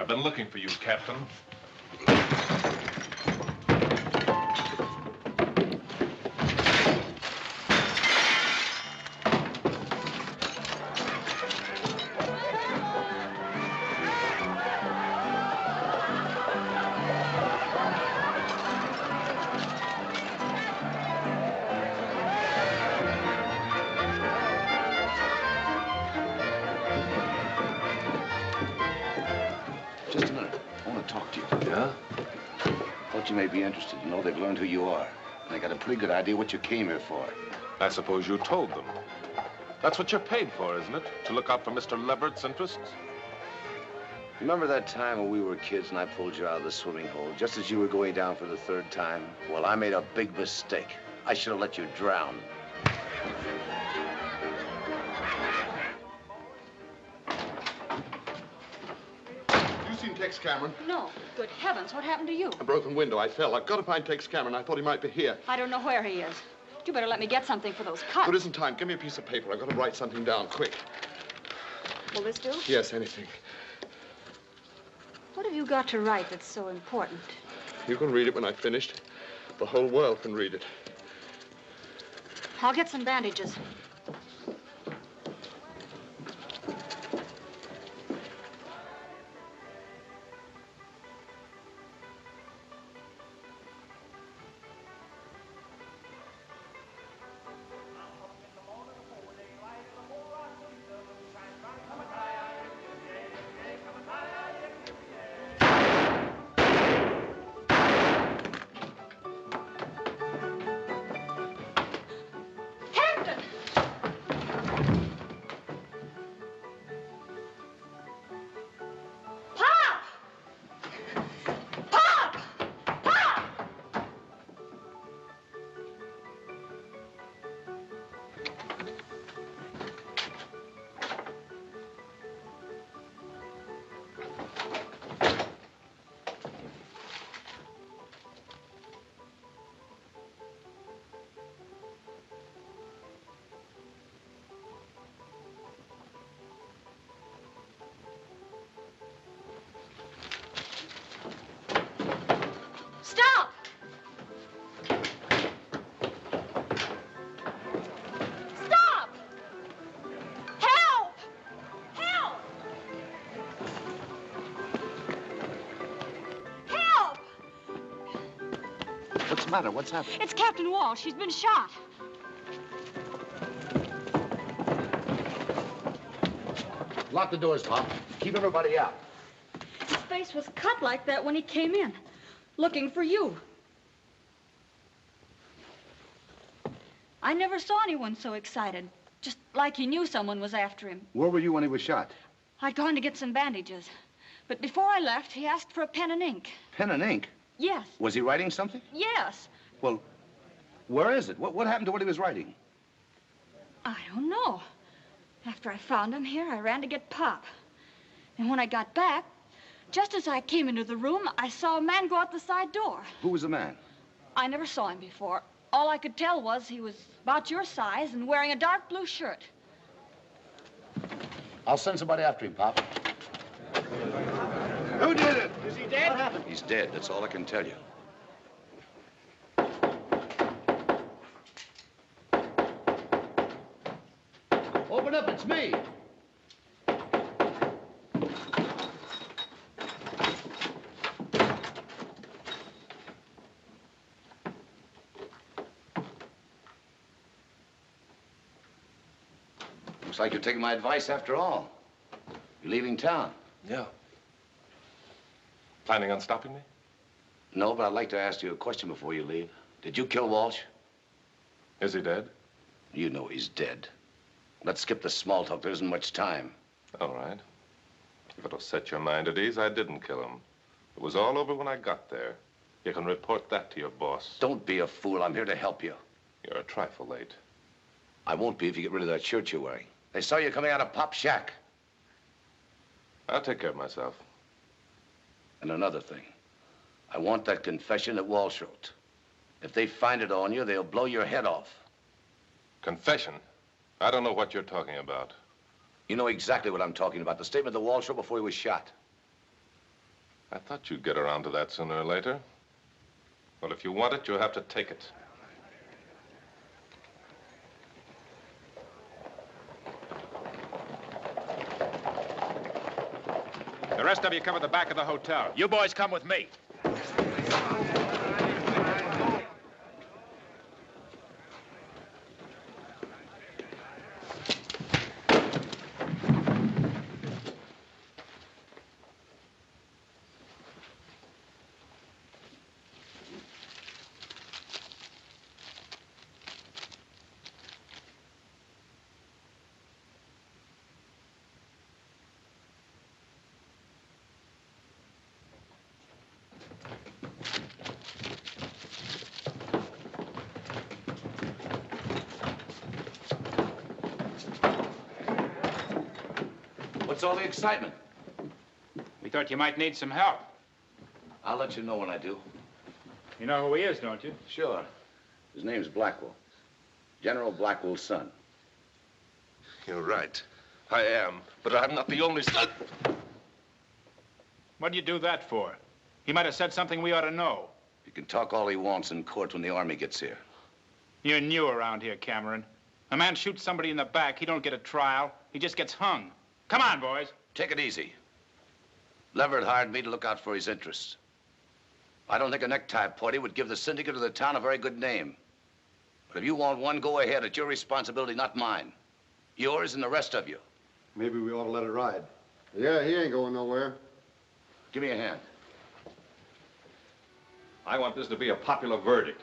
been looking for you, Captain. Just a minute. I want to talk to you. Yeah? Thought you may be interested. You know, they've learned who you are. And they got a pretty good idea what you came here for. I suppose you told them. That's what you're paid for, isn't it? To look out for Mr. Leverett's interests? Remember that time when we were kids and I pulled you out of the swimming hole just as you were going down for the third time? Well, I made a big mistake. I should have let you drown. You seen Tex Cameron? No. Good heavens, what happened to you? A broken window. I fell. I've got to find Tex Cameron. I thought he might be here. I don't know where he is. You better let me get something for those cuts. There isn't time. Give me a piece of paper. I've got to write something down, quick. Will this do? Yes, anything. What have you got to write that's so important? You can read it when I've finished. The whole world can read it. I'll get some bandages. What's the matter? What's happened? It's Captain Walsh. He's been shot. Lock the doors, Pop. Keep everybody out. His face was cut like that when he came in, looking for you. I never saw anyone so excited, just like he knew someone was after him. Where were you when he was shot? I'd gone to get some bandages, but before I left, he asked for a pen and ink. Pen and ink? Yes. Was he writing something? Yes. Well, where is it? What happened to what he was writing? I don't know. After I found him here, I ran to get Pop. And when I got back, just as I came into the room, I saw a man go out the side door. Who was the man? I never saw him before. All I could tell was he was about your size and wearing a dark blue shirt. I'll send somebody after him, Pop. Who did it? Is he dead? What happened? He's dead. That's all I can tell you. Open up, it's me. Looks like you're taking my advice after all. You're leaving town. Yeah. Planning on stopping me? No, but I'd like to ask you a question before you leave. Did you kill Walsh? Is he dead? You know he's dead. Let's skip the small talk. There isn't much time. All right. If it'll set your mind at ease, I didn't kill him. It was all over when I got there. You can report that to your boss. Don't be a fool. I'm here to help you. You're a trifle late. I won't be if you get rid of that shirt you're wearing. They saw you coming out of Pop's shack. I'll take care of myself. And another thing. I want that confession that Walsh wrote. If they find it on you, they'll blow your head off. Confession? I don't know what you're talking about. You know exactly what I'm talking about. The statement that Walsh wrote before he was shot. I thought you'd get around to that sooner or later. Well, if you want it, you'll have to take it. The rest of you cover the back of the hotel. You boys come with me. What's all the excitement? We thought you might need some help. I'll let you know when I do. You know who he is, don't you? Sure. His name's Blackwell. General Blackwell's son. You're right. I am, but I'm not the only son. What'd you do that for? He might have said something we ought to know. He can talk all he wants in court when the army gets here. You're new around here, Cameron. A man shoots somebody in the back, he don't get a trial. He just gets hung. Come on, boys. Take it easy. Leverett hired me to look out for his interests. I don't think a necktie party would give the syndicate of the town a very good name. But if you want one, go ahead. It's your responsibility, not mine. Yours and the rest of you. Maybe we ought to let it ride. Yeah, he ain't going nowhere. Give me a hand. I want this to be a popular verdict.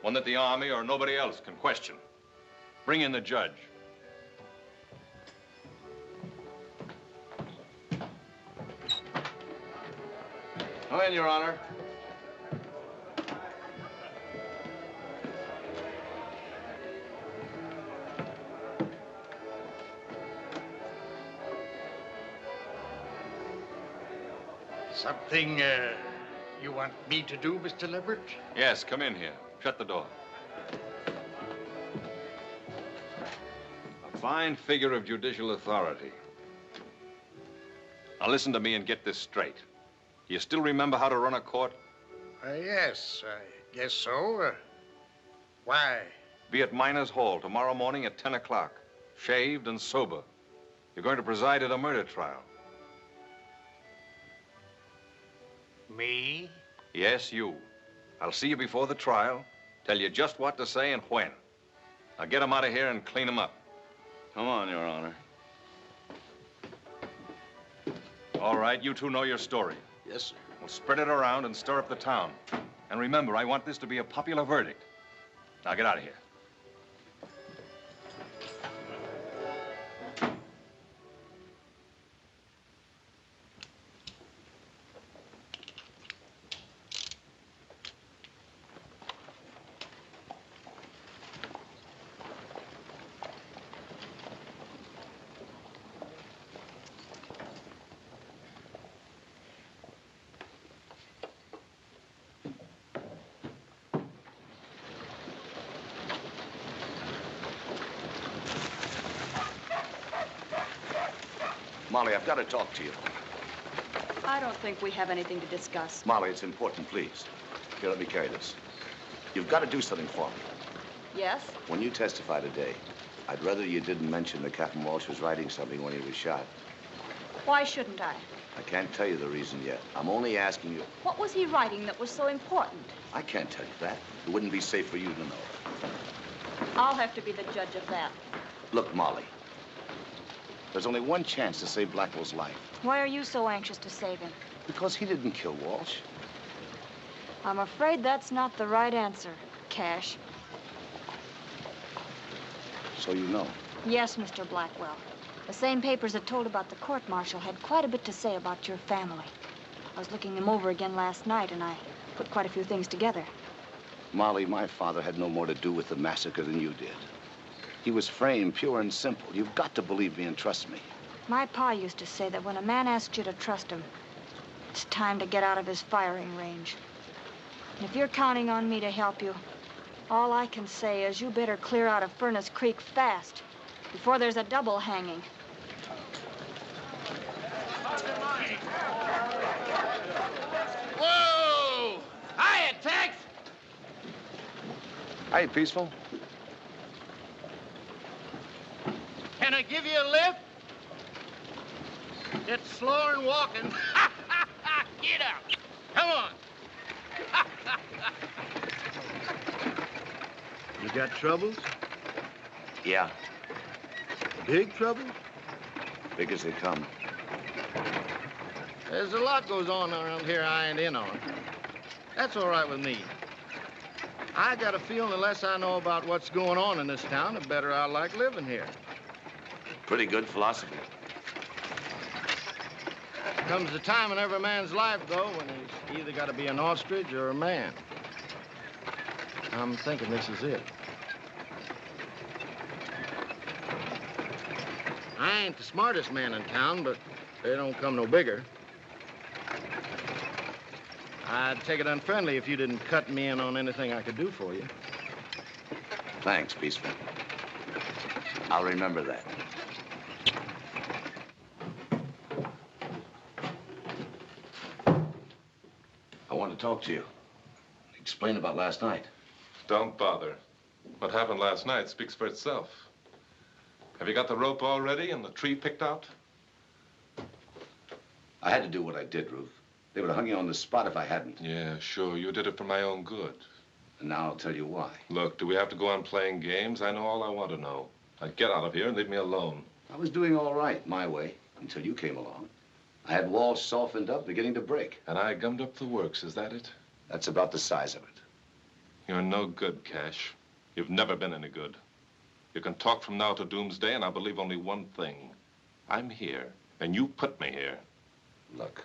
One that the Army or nobody else can question. Bring in the judge. Come in, Your Honor. Something you want me to do, Mr. Leverett? Yes, come in here. Shut the door. A fine figure of judicial authority. Now listen to me and get this straight. You still remember how to run a court? Yes, I guess so. Why? Be at Miners Hall tomorrow morning at 10 o'clock. Shaved and sober. You're going to preside at a murder trial. Me? Yes, you. I'll see you before the trial, tell you just what to say and when. Now get 'em out of here and clean 'em up. Come on, Your Honor. All right, you two know your story. Yes, sir. We'll spread it around and stir up the town. And remember, I want this to be a popular verdict. Now get out of here. Molly, I've got to talk to you. I don't think we have anything to discuss. Molly, it's important, please. Here, let me carry this. You've got to do something for me. Yes? When you testify today, I'd rather you didn't mention that Captain Walsh was writing something when he was shot. Why shouldn't I? I can't tell you the reason yet. I'm only asking you. What was he writing that was so important? I can't tell you that. It wouldn't be safe for you to know. I'll have to be the judge of that. Look, Molly. There's only one chance to save Blackwell's life. Why are you so anxious to save him? Because he didn't kill Walsh. I'm afraid that's not the right answer, Cash. So you know. Yes, Mr. Blackwell. The same papers that told about the court-martial had quite a bit to say about your family. I was looking them over again last night, and I put quite a few things together. Molly, my father had no more to do with the massacre than you did. He was framed pure and simple. You've got to believe me and trust me. My pa used to say that when a man asks you to trust him, it's time to get out of his firing range. And if you're counting on me to help you, all I can say is you better clear out of Furnace Creek fast before there's a double hanging. Hey, Peaceful. Can I give you a lift? It's slower than walking. Get out. Come on. You got troubles? Yeah, Big troubles? big as they come. There's a lot goes on around here I ain't in on. That's all right with me. I got a feeling the less I know about what's going on in this town, the better I like living here. Pretty good philosophy. Comes a time in every man's life, though, when he's either got to be an ostrich or a man. I'm thinking this is it. I ain't the smartest man in town, but they don't come no bigger. I'd take it unfriendly if you didn't cut me in on anything I could do for you. Thanks, Peaceful. I'll remember that. I want to talk to you. Explain about last night. Don't bother. What happened last night speaks for itself. Have you got the rope all ready and the tree picked out? I had to do what I did, Ruth. They would have hung you on the spot if I hadn't. Yeah, sure. You did it for my own good. And now I'll tell you why. Look, do we have to go on playing games? I know all I want to know. Now get out of here and leave me alone. I was doing all right, my way, until you came along. I had walls softened up, beginning to break. And I gummed up the works, is that it? That's about the size of it. You're no good, Cash. You've never been any good. You can talk from now to doomsday, and I'll believe only one thing. I'm here, and you put me here. Look,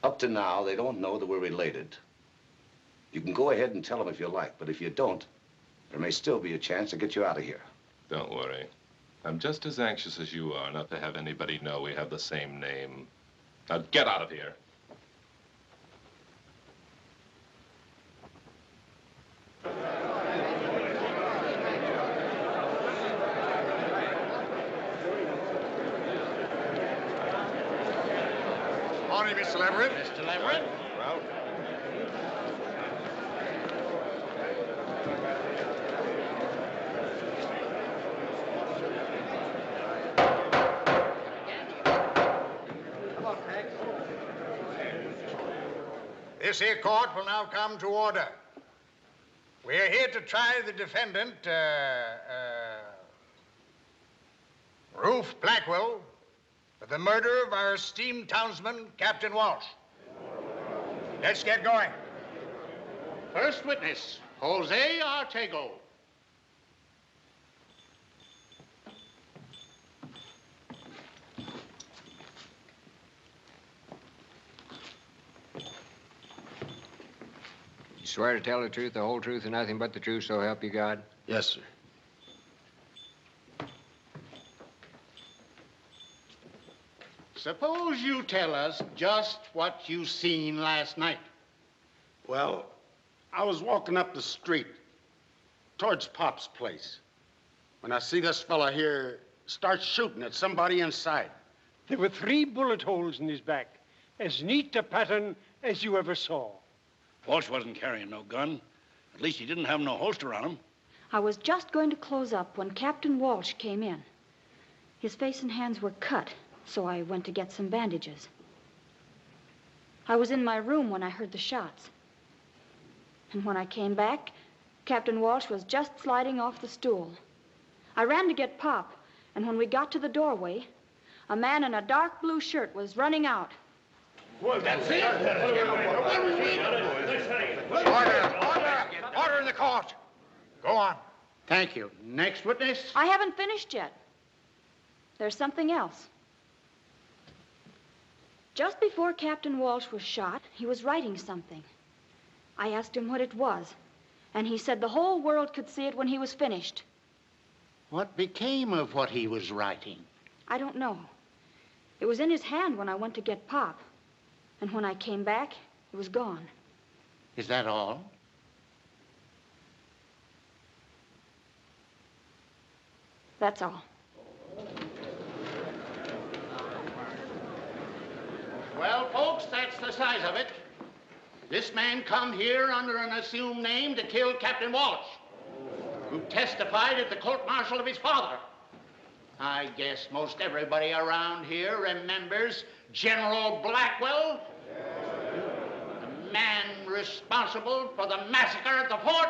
up to now, they don't know that we're related. You can go ahead and tell them if you like, but if you don't, there may still be a chance to get you out of here. Don't worry. I'm just as anxious as you are not to have anybody know we have the same name. Now get out of here. Morning, Mr. Leverett. Mr. Leverett? Ralph. This here court will now come to order. We are here to try the defendant, Ruth Blackwell, for the murder of our esteemed townsman, Captain Walsh. Let's get going. First witness, Jose Artego. You swear to tell the truth, the whole truth, and nothing but the truth, so help you God? Yes, sir. Suppose you tell us just what you seen last night. Well, I was walking up the street towards Pop's place when I see this fella here start shooting at somebody inside. There were 3 bullet holes in his back, as neat a pattern as you ever saw. Walsh wasn't carrying no gun. At least he didn't have no holster on him. I was just going to close up when Captain Walsh came in. His face and hands were cut, so I went to get some bandages. I was in my room when I heard the shots. And when I came back, Captain Walsh was just sliding off the stool. I ran to get Pop, and when we got to the doorway, a man in a dark blue shirt was running out. Well, that's it. Order in the court. Go on. Thank you. Next witness. I haven't finished yet. There's something else. Just before Captain Walsh was shot, he was writing something. I asked him what it was, and he said the whole world could see it when he was finished. What became of what he was writing? I don't know. It was in his hand when I went to get Pop. And when I came back, it was gone. Is that all? That's all. Well, folks, that's the size of it. This man come here under an assumed name to kill Captain Walsh, who testified at the court-martial of his father. I guess most everybody around here remembers General Blackwell, the man responsible for the massacre at the fort.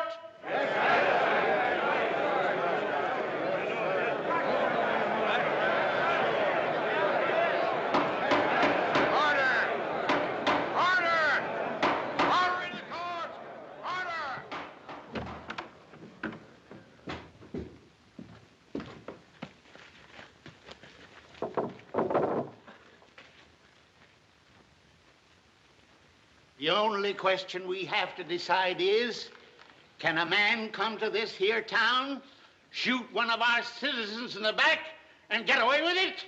The only question we have to decide is, can a man come to this here town, shoot one of our citizens in the back, and get away with it?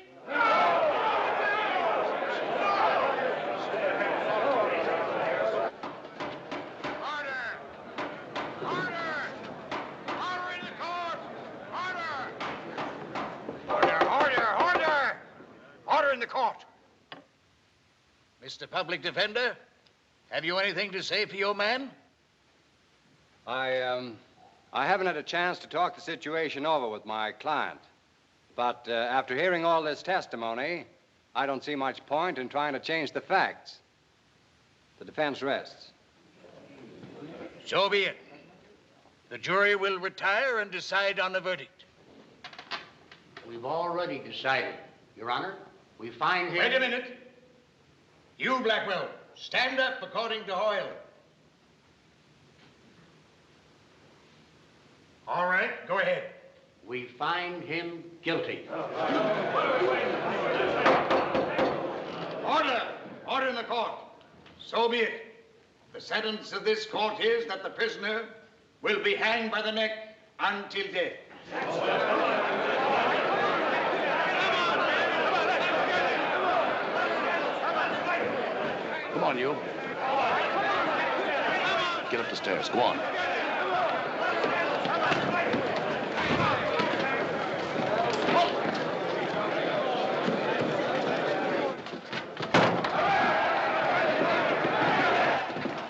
Order in the court. Mr. Public Defender, have you anything to say for your man? I haven't had a chance to talk the situation over with my client. But after hearing all this testimony, I don't see much point in trying to change the facts. The defense rests. So be it. The jury will retire and decide on the verdict. We've already decided, Your Honor. We find him... Wait a minute. You, Blackwell, stand up according to Hoyle. All right, go ahead. We find him guilty. Order! Order in the court. So be it. The sentence of this court is that the prisoner will be hanged by the neck until death. Come on, you. Get up the stairs. Go on.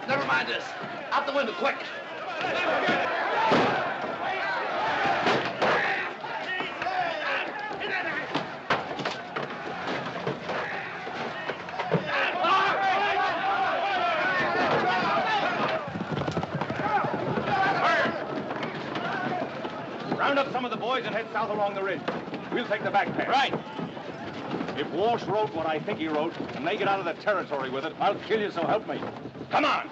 Never mind this. Out the window, quick. Round up some of the boys and head south along the ridge. We'll take the back pass. Right. If Walsh wrote what I think he wrote, and they get out of the territory with it, I'll kill you, so help me. Come on!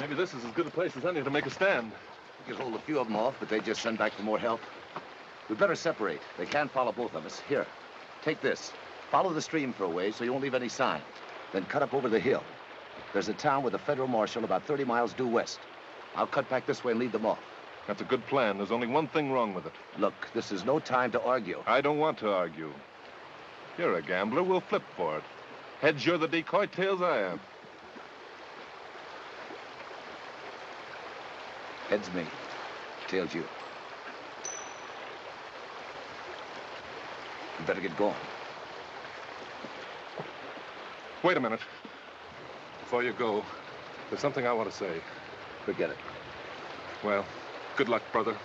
Maybe this is as good a place as any to make a stand. We could hold a few of them off, but they just send back for more help. We'd better separate. They can't follow both of us. Here, take this. Follow the stream for a ways so you won't leave any sign. Then cut up over the hill. There's a town with a federal marshal about 30 miles due west. I'll cut back this way and lead them off. That's a good plan. There's only one thing wrong with it. Look, this is no time to argue. I don't want to argue. You're a gambler. We'll flip for it. Heads, you're the decoy. Tails, I am. Heads me. Tails you. You better get going. Wait a minute. Before you go, there's something I want to say. Forget it. Well, good luck, brother.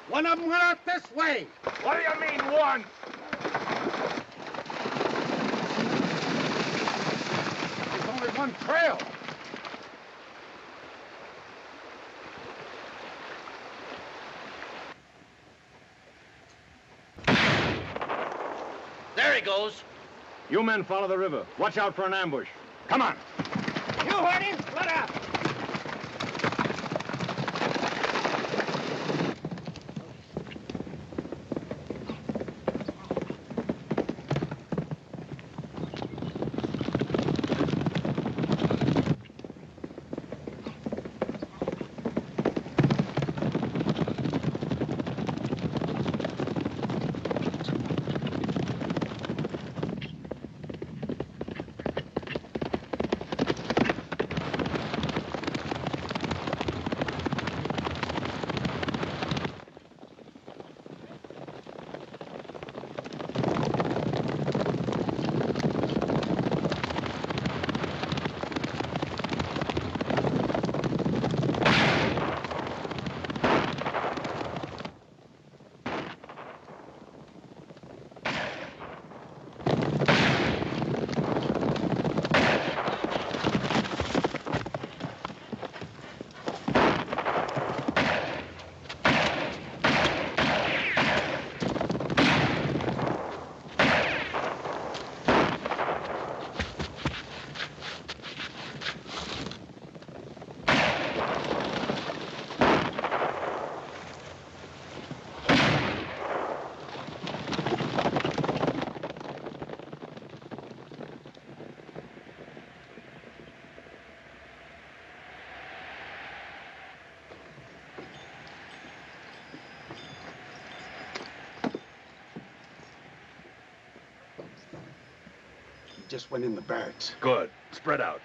One of them went out this way. What do you mean, one? There's only one trail. There he goes. You men follow the river. Watch out for an ambush. Come on. You heard him. Let out. Just went in the barracks. Good. Spread out.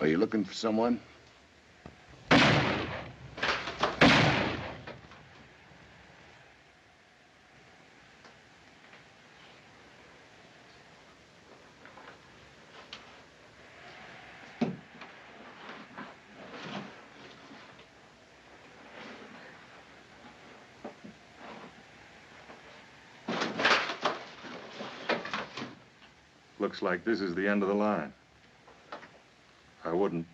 Are you looking for someone? Looks like this is the end of the line. I wouldn't.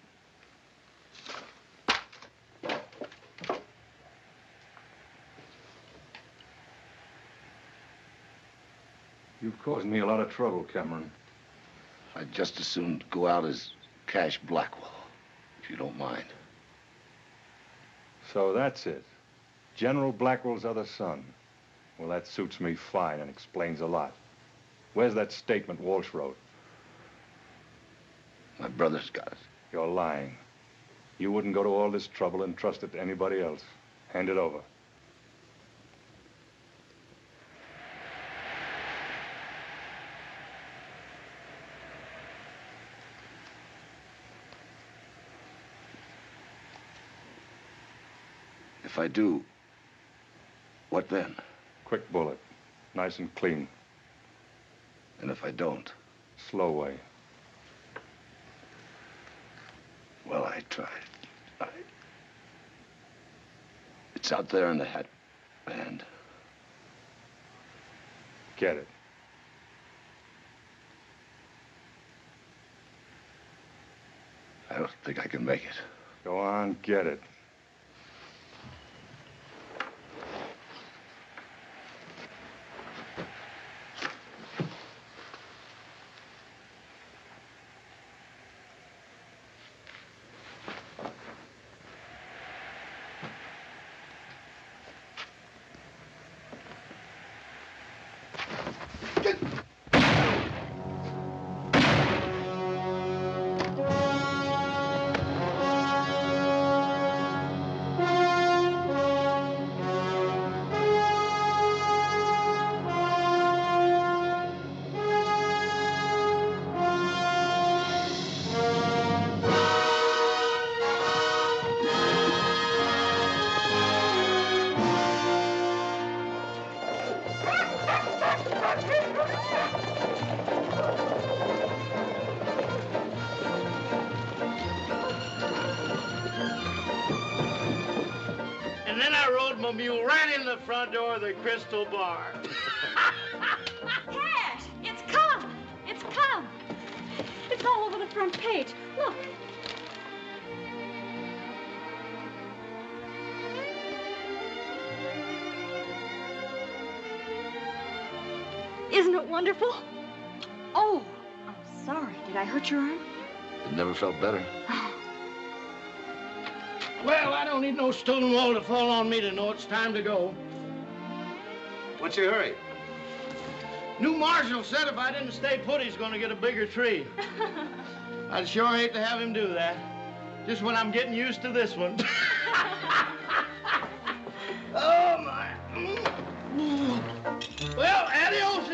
You've caused me a lot of trouble, Cameron. I'd just as soon go out as Cash Blackwell, if you don't mind. So that's it. General Blackwell's other son. Well, that suits me fine and explains a lot. Where's that statement Walsh wrote? My brother's got it. You're lying. You wouldn't go to all this trouble and trust it to anybody else. Hand it over. If I do, what then? Quick bullet. Nice and clean. And if I don't? Slow way. Well, I tried. It's out there in the hat band. Get it. I don't think I can make it. Go on, get it. And then I rode my mule right in the front door of the Crystal Bar. Cash! It's come! It's come! It's all over the front page. Look. Isn't it wonderful? Oh, I'm sorry. Did I hurt your arm? It never felt better. Well, I don't need no stone wall to fall on me to know it's time to go. What's your hurry? New marshal said if I didn't stay put, he's going to get a bigger tree. I'd sure hate to have him do that. Just when I'm getting used to this one. Oh, my. Well, adios.